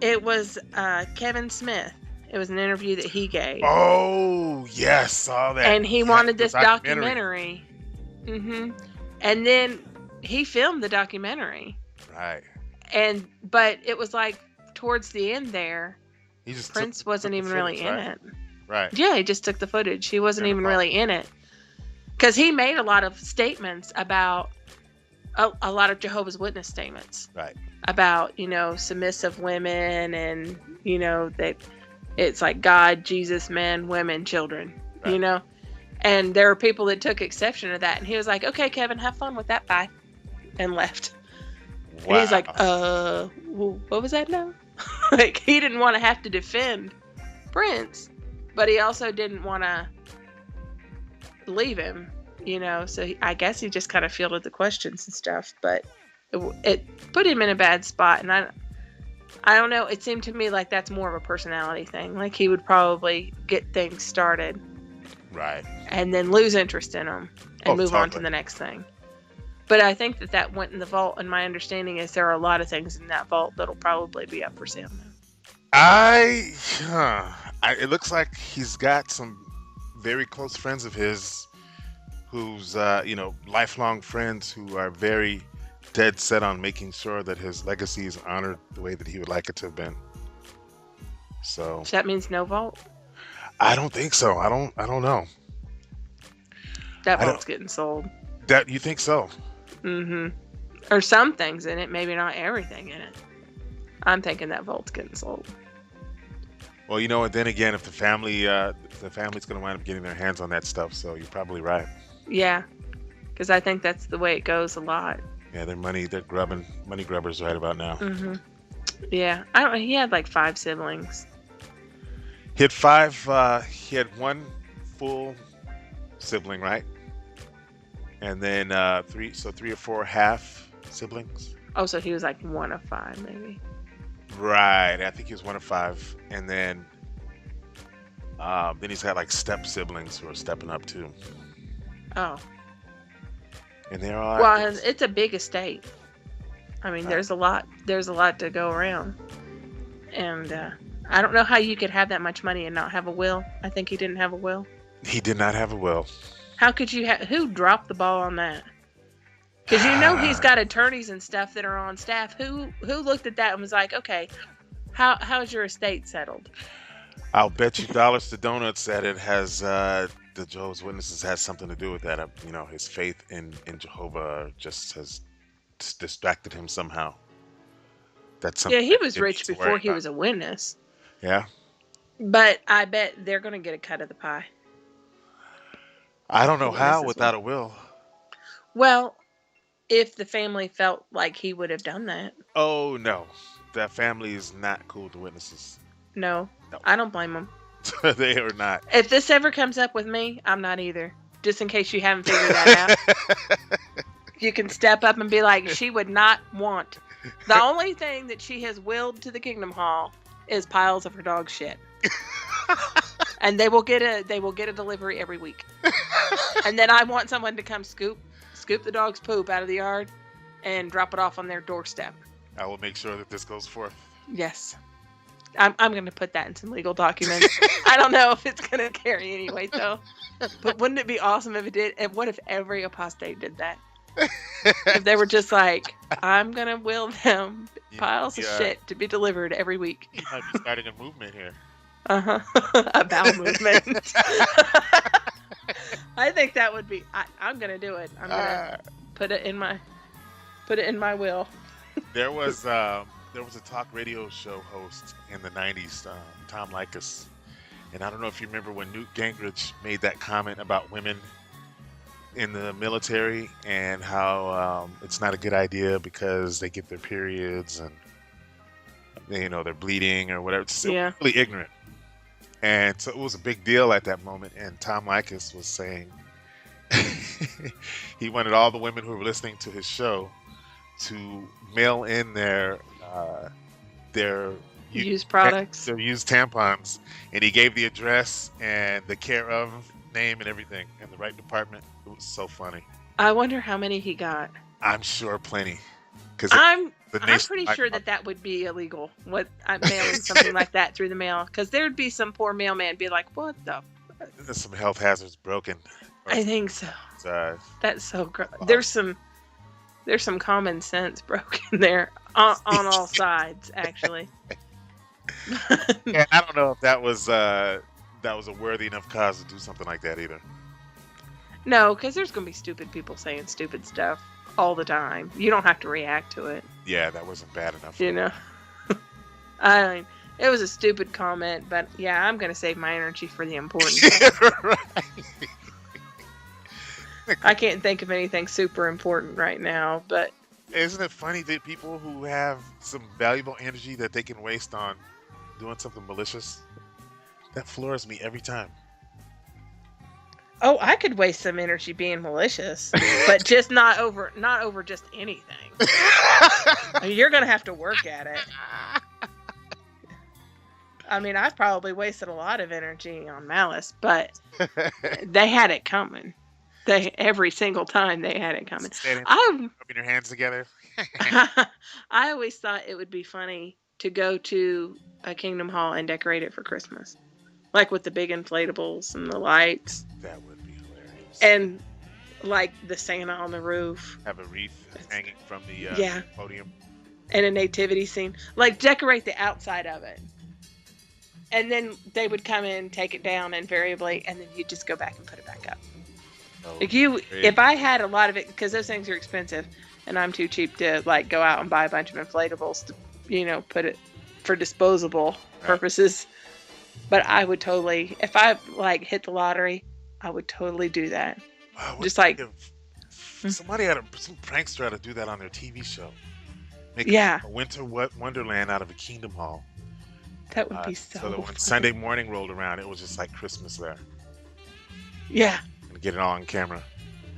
it was Kevin Smith. It was an interview that he gave. Oh, yes, saw that. And he Yeah, wanted the this documentary. And then he filmed the documentary. Right. But it was like towards the end there, He just Prince wasn't the even really footage, in right? it. Right. Yeah, he just took the footage. He wasn't Never even thought. really in it. Because he made a lot of statements about a lot of Jehovah's Witness statements Right. about, you know, submissive women and, you know, that it's like God, Jesus, men, women, children, you Right. know? And there were people that took exception to that. And he was like, okay, Kevin, have fun with that. Bye. And left. Wow. And he's like, what was that now? Like, he didn't want to have to defend Prince, but he also didn't want to leave him, you know? So I guess he just kind of fielded the questions and stuff, but it put him in a bad spot. And I don't know. It seemed to me like that's more of a personality thing. Like he would probably get things started Right. and then lose interest in them and Oh, move on to totally. the next thing. But I think that went in the vault, and my understanding is there are a lot of things in that vault that'll probably be up for sale now. It looks like he's got some very close friends of his who's, lifelong friends who are very dead set on making sure that his legacy is honored the way that he would like it to have been. So So that means no vault. I don't think so. I don't know. That I vault's getting sold. That you think so? Or some things in it, maybe not everything in it. I'm thinking that vault's getting sold. Well, and then again, if the family's going to wind up getting their hands on that stuff, so you're probably right. Yeah, because I think that's the way it goes a lot. Yeah, they're money grubbers right about now. Yeah, he had like 5 siblings. He had 5. He had one full sibling, right? And then three or four half siblings. Oh, so he was like one of five, maybe. Right. I think he was one of five. And then he's got like step siblings who are stepping up too. Oh, And they're all well, and it's a big estate. I mean, Right. there's a lot. There's a lot to go around, and I don't know how you could have that much money and not have a will. I think he didn't have a will. He did not have a will. How could you have? Who dropped the ball on that? Because you know he's got attorneys and stuff that are on staff. Who looked at that and was like, okay, how's your estate settled? I'll bet you dollars to donuts that it has the Jehovah's Witnesses has something to do with that. You know, his faith in Jehovah just has distracted him somehow. That's Yeah, something he that was didn't need rich to before worry he about. was a witness, Yeah, but I bet they're gonna get a cut of the pie. I don't The know how witnesses will. without a will. Well, if the family felt like he would have done that, Oh no, that family is not cool with the witnesses. no, No, I don't blame him. they are not. If this ever comes up with me, I'm not either. Just in case you haven't figured that out, you can step up and be like, she would not want. The only thing that she has willed to the Kingdom Hall is piles of her dog shit, and they will get a delivery every week. And then I want someone to come scoop the dog's poop out of the yard and drop it off on their doorstep. I will make sure that this goes forth. Yes. I'm going to put that in some legal documents. I don't know if it's going to carry any weight, though. But wouldn't it be awesome if it did? And what if every apostate did that? If they were just like, I'm going to will them piles of Yeah, shit to be delivered every week. you might be starting a movement here. Uh-huh. A bowel movement. I think that would be... I'm going to do it. I'm going to put it in my will. There was a talk radio show host in the 90s, Tom Likas. And I don't know if you remember when Newt Gingrich made that comment about women in the military and how it's not a good idea because they get their periods and they're bleeding or whatever. It's Yeah. really ignorant. And so it was a big deal at that moment. And Tom Likas was saying he wanted all the women who were listening to his show to mail in their Use products. their used tampons, and he gave the address and the care of name and everything in the right department. It was so funny. I wonder how many he got. I'm sure plenty, because I'm the pretty sure that would be illegal. What I'm mailing something like that through the mail, because there'd be some poor mailman be like, "What the?" there's some health hazards broken. I think so. Uh, That's so gross. There's some common sense broken there on all sides, actually. yeah, I don't know if that was a worthy enough cause to do something like that either. No, because there's gonna be stupid people saying stupid stuff all the time. You don't have to react to it, Yeah, that wasn't bad enough. you know. I mean, it was a stupid comment, but yeah, I'm gonna save my energy for the important stuff. Right. I can't think of anything super important right now, but Isn't it funny that people who have some valuable energy that they can waste on doing something malicious? That floors me every time. oh, I could waste some energy being malicious, but just not over just anything. You're gonna have to work at it. I mean, I've probably wasted a lot of energy on malice, but they had it coming. Every single time they had it coming. Standing, I rubbing your hands together. I always thought it would be funny to go to a Kingdom Hall and decorate it for Christmas, like with the big inflatables and the lights That would be hilarious. and like the Santa on the roof. Have a wreath hanging from the Yeah. podium. And a nativity scene. Like decorate the outside of it. And then they would come in, take it down invariably, and then you just go back and put it back up. Oh, Like great. if I had a lot of it, because those things are expensive, and I'm too cheap to like go out and buy a bunch of inflatables to, put it for disposable purposes. But I would totally, if I like hit the lottery, I would totally do that. Wow, Just like, somebody some prankster had to do that on their TV show. Make Yeah. a winter wonderland out of a Kingdom Hall. that would be So that when funny. Sunday morning rolled around, it was just like Christmas there. Yeah. and get it all on camera.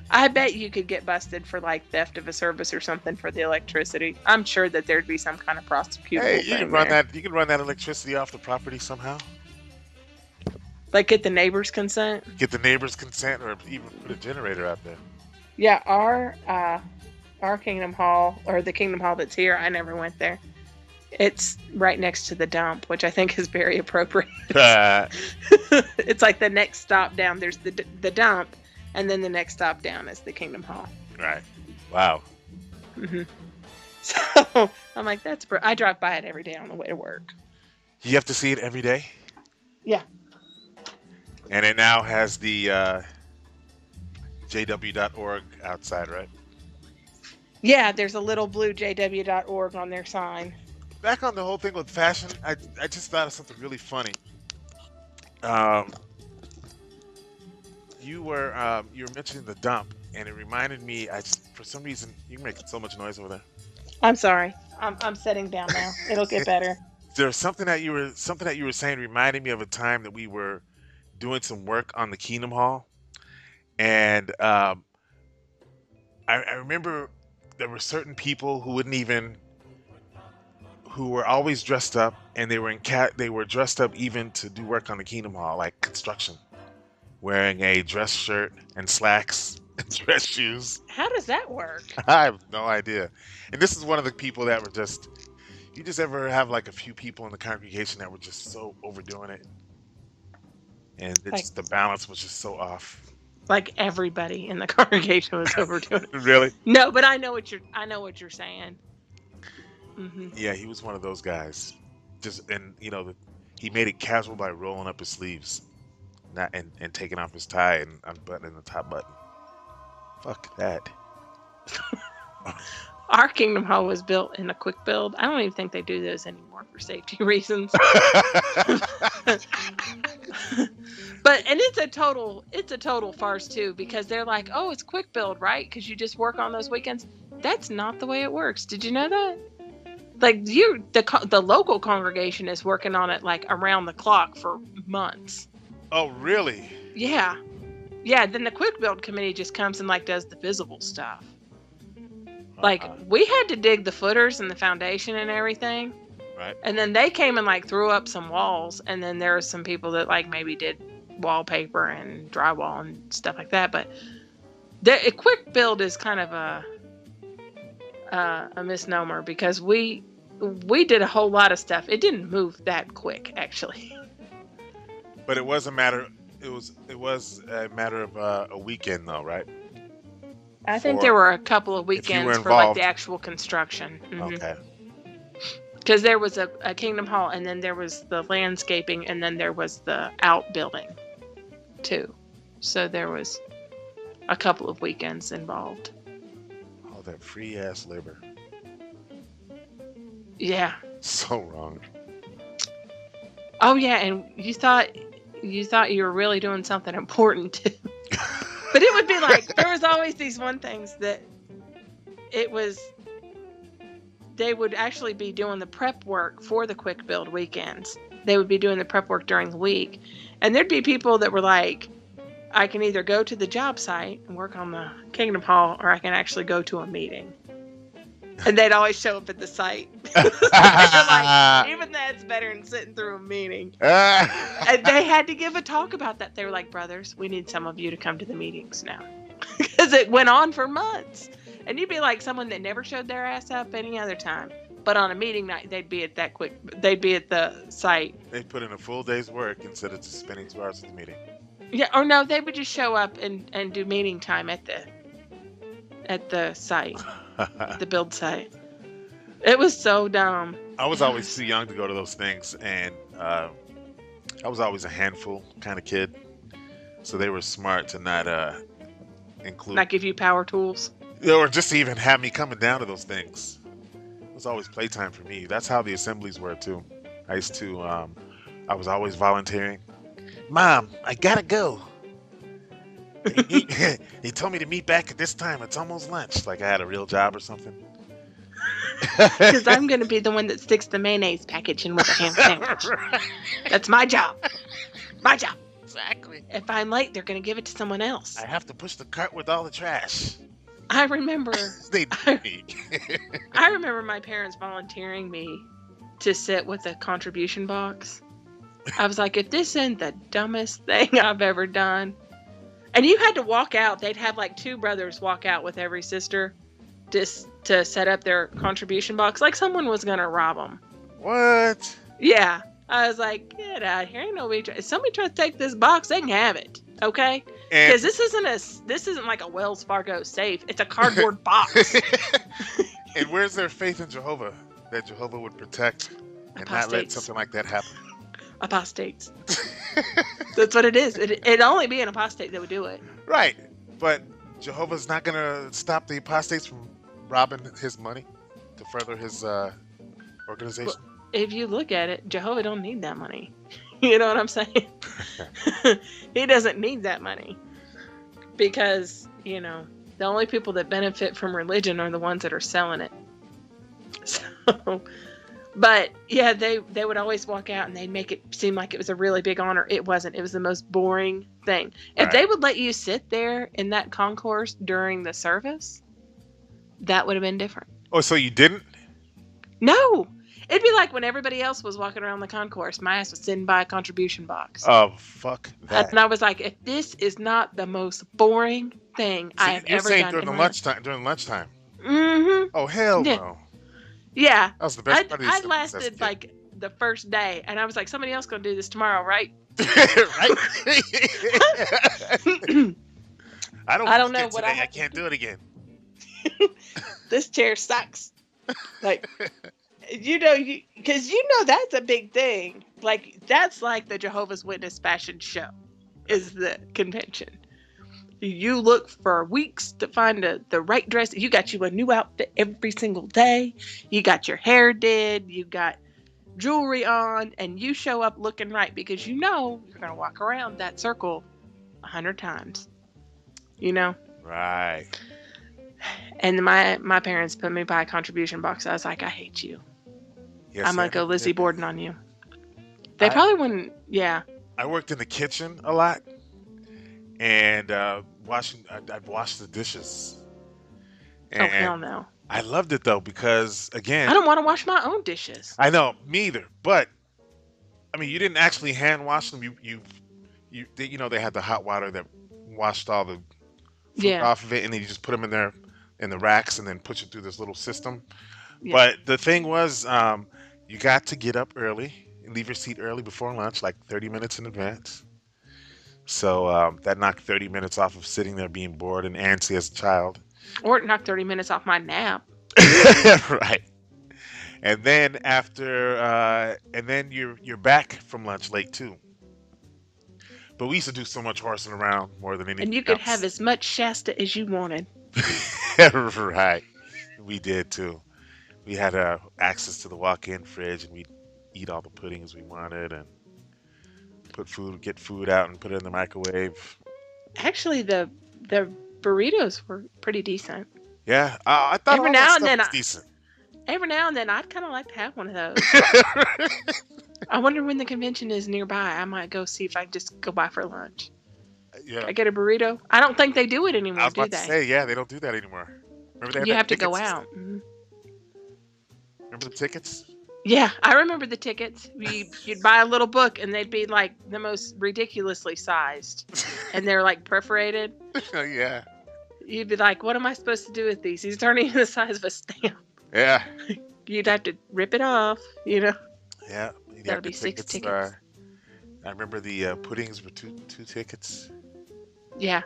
I bet you could get busted for like theft of a service or something for the electricity. I'm sure that there'd be some kind of Hey, prosecutable you can thing run there. that. You can run that electricity off the property somehow. Like get the neighbor's consent. Get the neighbors' consent, or even put a generator out there. Yeah, our Kingdom Hall, or the Kingdom Hall that's here, I never went there. It's right next to the dump, which I think is very appropriate. It's like the next stop down. There's the dump, and then the next stop down is the Kingdom Hall. Right. Wow. So I'm like, I drive by it every day on the way to work. You have to see it every day, Yeah. and it now has the jw.org outside, right? Yeah, there's a little blue jw.org on their sign. Back on the whole thing with fashion, I just thought of something really funny. You were mentioning the dump, and it reminded me. For some reason, you're making so much noise over there. I'm sorry. I'm sitting down now. It'll get better. There's something that you were saying reminded me of a time that we were doing some work on the Kingdom Hall, and I remember there were certain people who were always dressed up, and they were dressed up even to do work on the Kingdom Hall, like construction, wearing a dress shirt and slacks and dress shoes. How does that work? I have no idea. And this is one of the people that were just. You just ever have like a few people in the congregation that were just so overdoing it, and the balance was just so off. Like everybody in the congregation was overdoing it. Really? No, but I know what you're saying. Mm-hmm. Yeah, he was one of those guys. He made it casual by rolling up his sleeves, and taking off his tie and unbuttoning the top button. Fuck that. Our Kingdom Hall was built in a quick build. I don't even think they do those anymore for safety reasons. And it's a total farce too, because they're like, oh, it's quick build, right? Because you just work on those weekends. That's not the way it works. Did you know that? Like the local congregation is working on it like around the clock for months. Oh, really? Yeah. Yeah, then the quick build committee just comes and like does the visible stuff. Like we had to dig the footers and the foundation and everything. Right. And then they came and like threw up some walls, and then there were some people that like maybe did wallpaper and drywall and stuff like that. But a quick build is kind of a misnomer, because we did a whole lot of stuff. It didn't move that quick, actually. But it was a matter. It was a matter of a weekend, though, right? I think there were a couple of weekends for like the actual construction. Mm-hmm. Okay. Because there was a Kingdom Hall, and then there was the landscaping, and then there was the outbuilding, too. So there was a couple of weekends involved. Oh, that free ass labor. Yeah. So wrong. Oh yeah, and you thought you were really doing something important too. But it would be like, there was always these one things that they would actually be doing the prep work for the quick build weekends. They would be doing the prep work during the week. And there'd be people that were like, I can either go to the job site and work on the Kingdom Hall, or I can actually go to a meeting. And they'd always show up at the site. Like, even that's better than sitting through a meeting. And they had to give a talk about that. They were like, brothers, we need some of you to come to the meetings now. Because it went on for months. And you'd be like someone that never showed their ass up any other time. But on a meeting night, they'd be at the site. They put in a full day's work instead of just spending 2 hours at the meeting. Yeah, or no, they would just show up and do meeting time at the site, the build site. It was so dumb. I was always too young to go to those things, and I was always a handful kind of kid. So they were smart to not include. Not give you power tools. Or just to even have me coming down to those things. It was always playtime for me. That's how the assemblies were too. I used to. I was always volunteering. Mom, I gotta go. He told me to meet back at this time. It's almost lunch. Like I had a real job or something. Because I'm going to be the one that sticks the mayonnaise package in with a ham sandwich. That's my job. My job. Exactly. If I'm late, they're going to give it to someone else. I have to push the cart with all the trash. I remember They need me. I remember my parents volunteering me to sit with a contribution box. I was like, if this isn't the dumbest thing I've ever done. And you had to walk out. They'd have like two brothers walk out with every sister just to set up their contribution box. Like someone was going to rob them. What? Yeah. I was like, get out of here. Ain't nobody if somebody try to take this box, they can have it. Okay? Because this isn't like a Wells Fargo safe. It's a cardboard box. And where's their faith in Jehovah? That Jehovah would protect and not let Apostates. something like that happen. Apostates. That's what it is. It'd only be an apostate that would do it. Right. But Jehovah's not going to stop the apostates from robbing his money to further his organization. Well, if you look at it, Jehovah don't need that money. You know what I'm saying? He doesn't need that money. Because, the only people that benefit from religion are the ones that are selling it. So, but yeah, they would always walk out and they'd make it seem like it was a really big honor. It wasn't. It was the most boring thing. If they would let you sit there in that concourse during the service, that would have been different. Oh, so you didn't? No. It'd be like when everybody else was walking around the concourse, my ass was sitting by a contribution box. Oh, fuck that. And I was like, if this is not the most boring thing I have ever done. During lunchtime. Mm-hmm. Oh, hell no. Yeah. That was the best part of I lasted like the first day, and I was like, somebody else gonna do this tomorrow, right? Right? I don't know what I can't do it again. This chair sucks. Like, because that's a big thing. Like, that's like the Jehovah's Witness fashion show, is the convention. You look for weeks to find the right dress. You got you a new outfit every single day. You got your hair did. You got jewelry on, and you show up looking right because you're gonna walk around that circle 100 times. Right. And my parents put me by a contribution box. I was like, I hate you. Yes, I'm gonna go Lizzie Borden on you. They probably wouldn't. Yeah. I worked in the kitchen a lot, and I'd wash the dishes. And Oh hell no. I loved it though because again, I don't want to wash my own dishes. I know, me either. But I mean, you didn't actually hand wash them. They had the hot water that washed all the food off of it, and then you just put them in there in the racks, and then push it through this little system. Yeah. But the thing was, you got to get up early and leave your seat early before lunch, like 30 minutes in advance. So that knocked 30 minutes off of sitting there being bored and antsy as a child. Or it knocked 30 minutes off my nap. Right. And then you're back from lunch late too. But we used to do so much horsing around more than anything. And you could have as much Shasta as you wanted. Right. We did too. We had access to the walk-in fridge, and we'd eat all the puddings we wanted and get food out and put it in the microwave. Actually, the burritos were pretty decent. Yeah, I thought every now and then was decent. Every now and then, I'd kind of like to have one of those. I wonder when the convention is nearby. I might go see if I can just go by for lunch. Yeah. Can I get a burrito? I don't think they do it anymore, I was about to say, yeah, they don't do that anymore. Remember you have to go out. Mm-hmm. Remember the tickets? Yeah, I remember the tickets. You'd buy a little book, and they'd be like the most ridiculously sized, and they're like perforated. Yeah. You'd be like, "What am I supposed to do with these? These aren't even the size of a stamp." Yeah. You'd have to rip it off, Yeah. That'll be 6 tickets. I remember the puddings were two tickets. Yeah,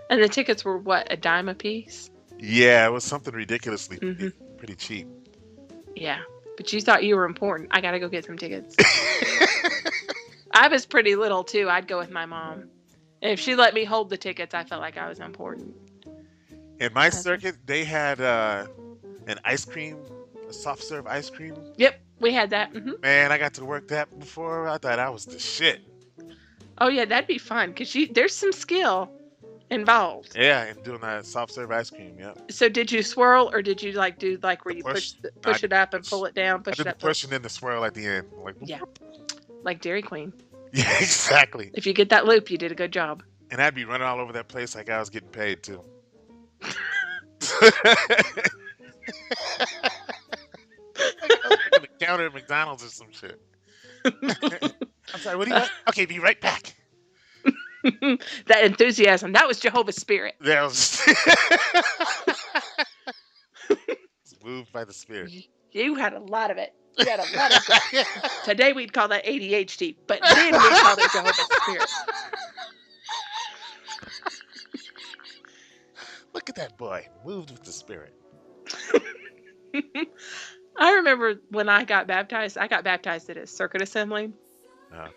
and the tickets were what, a dime a piece? Yeah, it was something ridiculously pretty cheap. Yeah, but you thought you were important. I gotta go get some tickets. I was pretty little too. I'd go with my mom. And if she let me hold the tickets, I felt like I was important. In my circuit, they had an ice cream, a soft serve ice cream. Yep, we had that. Mm-hmm. Man, I got to work that before. I thought I was the shit. Oh yeah, that'd be fun because there's some skill involved. Yeah, in doing that soft serve ice cream. Yeah. So did you swirl, or did you do where you push it up and pull it down, push it up? Pushing in the swirl at the end, yeah, like Dairy Queen. Yeah, exactly. If you get that loop, you did a good job. And I'd be running all over that place like I was getting paid too. Like I was working the counter at McDonald's or some shit. I'm sorry, what do you want? Okay, be right back. That enthusiasm, that was Jehovah's Spirit. That was moved by the Spirit. You had a lot of it. You had a lot of it. Today we'd call that ADHD, but then we called it Jehovah's Spirit. Look at that boy, moved with the Spirit. I remember when I got baptized at a circuit assembly. Uh,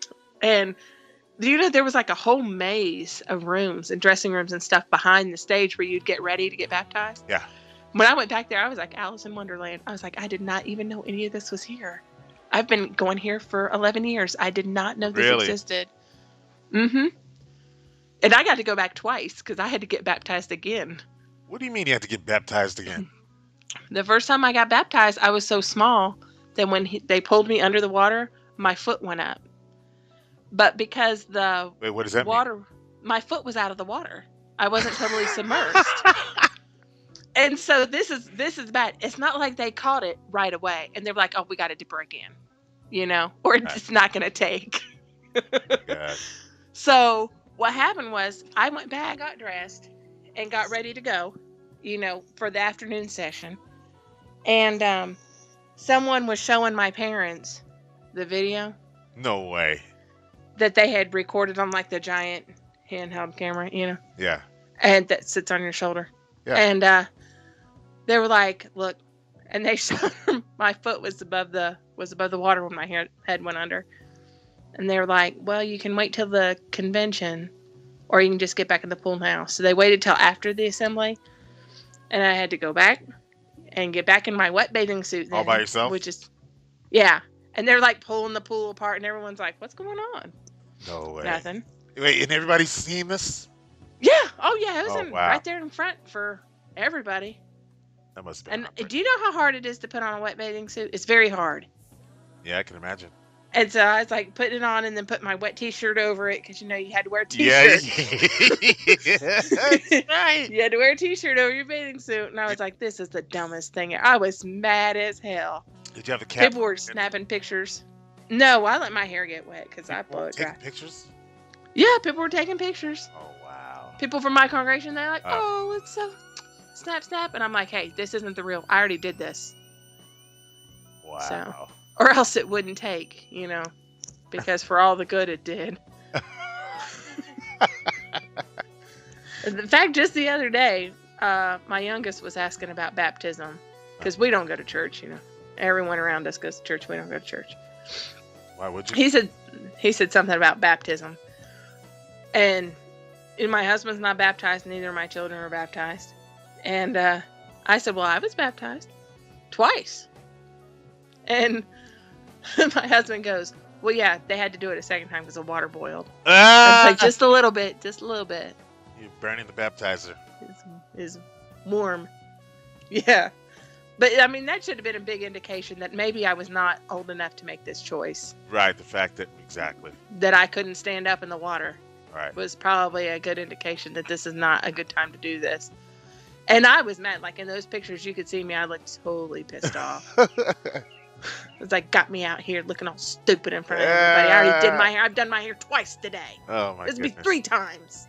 And do you know there was like a whole maze of rooms and dressing rooms and stuff behind the stage where you'd get ready to get baptized? yeah. When I went back there, I was like Alice in Wonderland. I was like, I did not even know any of this was here. I've been going here for 11 years. I did not know this Really? existed. Mm-hmm. And I got to go back twice because I had to get baptized again. What do you mean you have to get baptized again? The first time I got baptized, I was so small that when they pulled me under the water, my foot went up. But because the Wait, what does that water, my foot was out of the water. I wasn't totally submerged. And so this is bad. It's not like they caught it right away and they're like, oh, we got to dip her again, or it's just not going to take. mean? God. So what happened was I went back, got dressed, and got ready to go, for the afternoon session. And someone was showing my parents the video No way. that they had recorded on like the giant handheld camera, Yeah. and that sits on your shoulder. Yeah. And they were like, look, and they showed my foot was above the water when my head went under. And they were like, well, you can wait till the convention or you can just get back in the pool now. So they waited till after the assembly, and I had to go back and get back in my wet bathing suit then, All by yourself? which is, yeah. And they're like pulling the pool apart and everyone's like, what's going on? No way. Nothing. Wait, and everybody's seen this? Yeah. Oh, yeah. It was Oh, wow. right there in front for everybody. That must have been. And heartbreaking. do you know how hard it is to put on a wet bathing suit? It's very hard. Yeah, I can imagine. And so I was like putting it on and then put my wet t-shirt over it because, you had to wear a Yeah. t-shirt. That's right. You had to wear a t-shirt over your bathing suit. And I was like, this is the dumbest thing. I was mad as hell. Did you have the cap? People were snapping pictures. No, I let my hair get wet because I blow it dry. Taking pictures? Yeah, people were taking pictures. Oh, wow. People from my congregation, they're like, Oh. oh, it's so snap, snap. And I'm like, hey, this isn't the real. I already did this. Wow. Or else it wouldn't take, because for all the good it did. In fact, just the other day, my youngest was asking about baptism because we don't go to church, Everyone around us goes to church. We don't go to church. Why would you? He said something about baptism. And my husband's not baptized. Neither of my children are baptized. And I said, well, I was baptized twice. And my husband goes, well, yeah, they had to do it a second time because the water boiled. I was like, just a little bit. You're burning the baptizer. Is warm. Yeah. But, I mean, that should have been a big indication that maybe I was not old enough to make this choice. Right, the fact that, exactly. That I couldn't stand up in the water Right. was probably a good indication that this is not a good time to do this. And I was mad. Like, in those pictures, you could see me. I looked totally pissed off. It's like, got me out here looking all stupid in front of everybody. I already did my hair. I've done my hair twice today. Oh, my This goodness. would be 3 times.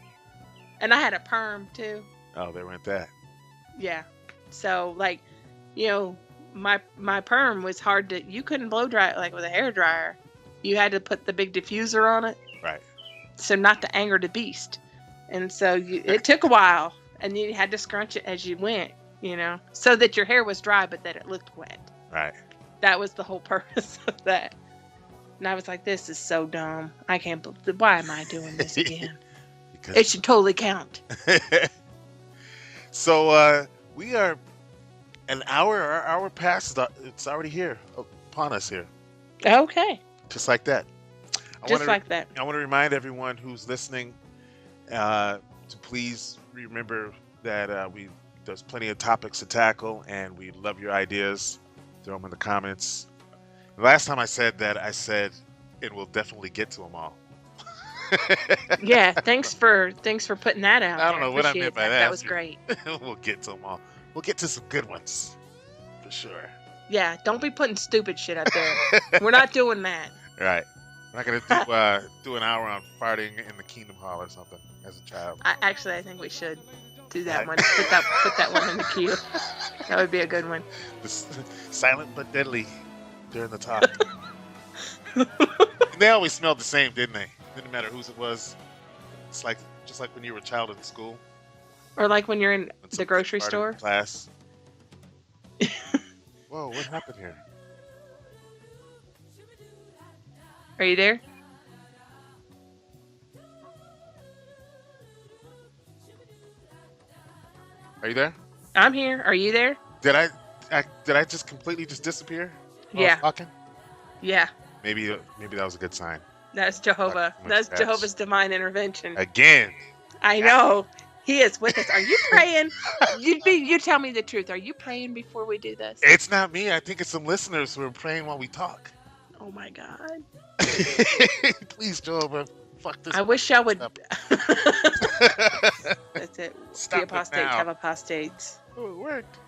And I had a perm, too. Oh, they went that. Yeah. So, like, my perm was hard to, you couldn't blow dry it like with a hair dryer. You had to put the big diffuser on it. Right. So not to anger the beast. And so it took a while, and you had to scrunch it as you went, so that your hair was dry, but that it looked wet. Right. That was the whole purpose of that. And I was like, this is so dumb. I can't believe, why am I doing this again? It should totally count. So we are an hour. Our hour past. It's already here upon us here. Okay. Just like that. Just like that. I want to remind everyone who's listening to please remember that there's plenty of topics to tackle, and we love your ideas. Throw them in the comments. The last time I said that, I said, and we'll definitely get to them all. Yeah, thanks for putting that out. I don't there. know what I Appreciate meant by that. that. That was great. We'll get to them all. We'll get to some good ones for sure. Yeah, don't be putting stupid shit up there. We're not doing that. Right. We're not gonna do an hour on farting in the Kingdom Hall or something as a child. I think we should do that one. Put that one in the queue. That would be a good one. Silent but deadly during the talk. They always smelled the same, didn't they? Didn't matter whose it was. It's like just like when you were a child in school. Or like when you're in When the somebody grocery farted in store. class. Whoa, what happened here? Are you there? Are you there? I'm here. Are you there? Did I just completely just disappear? while I was Yeah. talking? Yeah. Maybe that was a good sign. That's Jehovah. Like, That's scratch. Jehovah's divine intervention. Again. I know. He is with us. Are you praying? You tell me the truth. Are you praying before we do this? It's not me. I think it's some listeners who are praying while we talk. Oh my God. Please, Jehovah, fuck this. I wish I would. up. That's it. Stop the it apostates now. have apostates. Oh, it worked.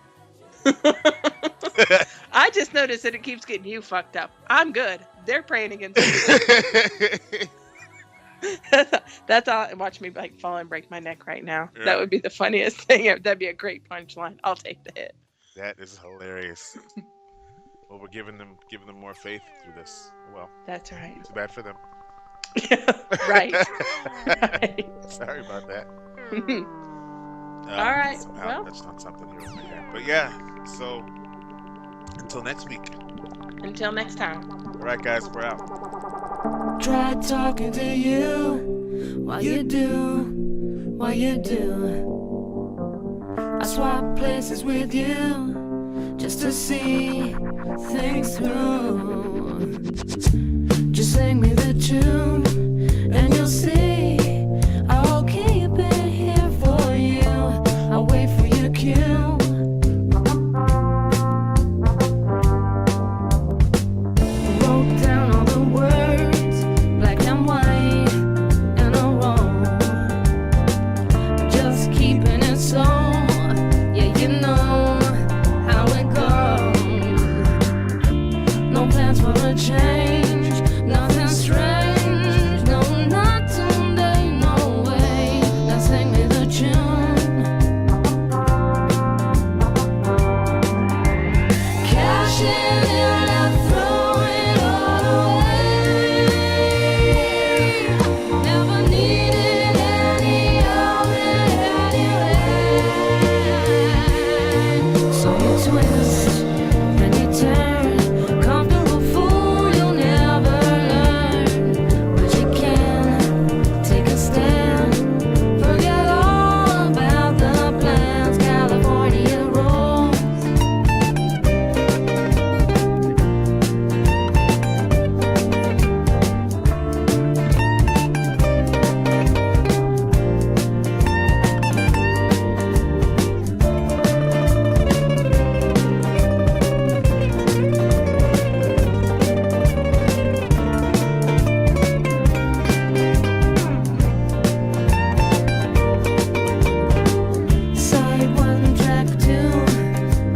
I just noticed that it keeps getting you fucked up. I'm good. They're praying against me. That's all. Watch me like fall and break my neck right now. Yeah. That would be the funniest thing. That'd be a great punchline. I'll take the hit. That is hilarious. Well, we're giving them more faith through this. Well, That's right. too bad for them. Right. Right. Sorry about that. All right, Somehow well. touched on something here with my hair. But yeah, so until next week. Until next time. All right, guys, we're out. Try talking to you while you do. I swap places with you just to see things through. Just sing me the tune and you'll see I'll keep it here for you. I'll wait for your cue. Wrote down all the words, black and white, and a roll. Just keeping it so, yeah, you know how it goes. No plans for a change, nothing strange, no, not someday, no way. Now sing me the tune. Cash in and throw it all away. Never needed any of it anyway. So you twist, then you turn. Comfortable fool, you'll never learn. But you can take a stand. Forget all about the plans. California rolls. Side one, track two,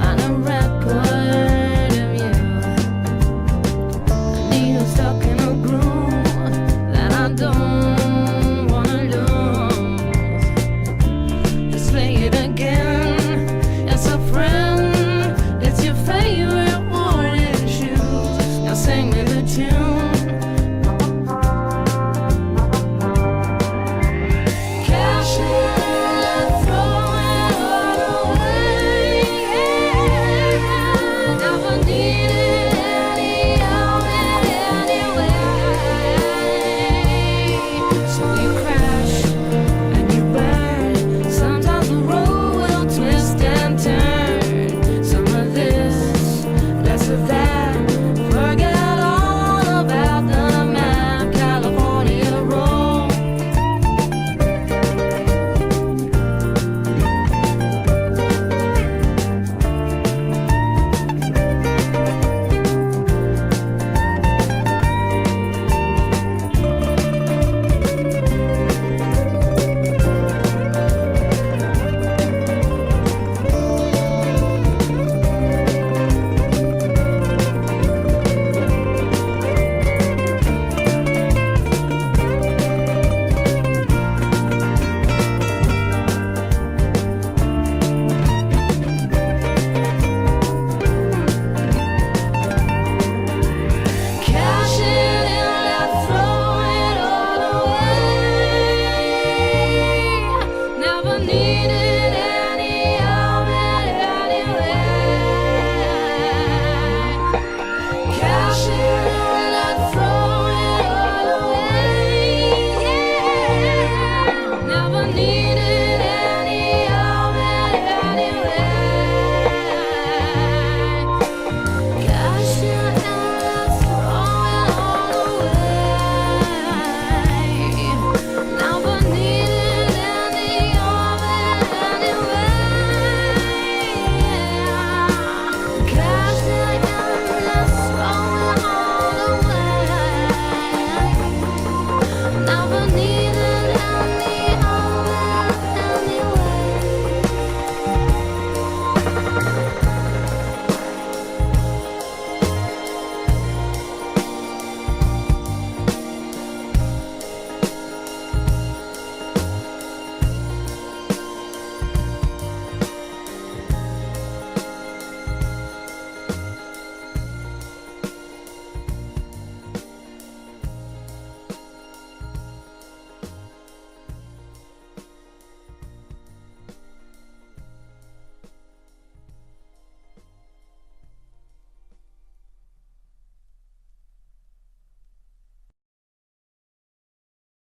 on a record of you. A needle stuck in a groove that I don't wanna lose. Just play it again. It's a friend. It's your favorite worn shoes. Now sing me the tune.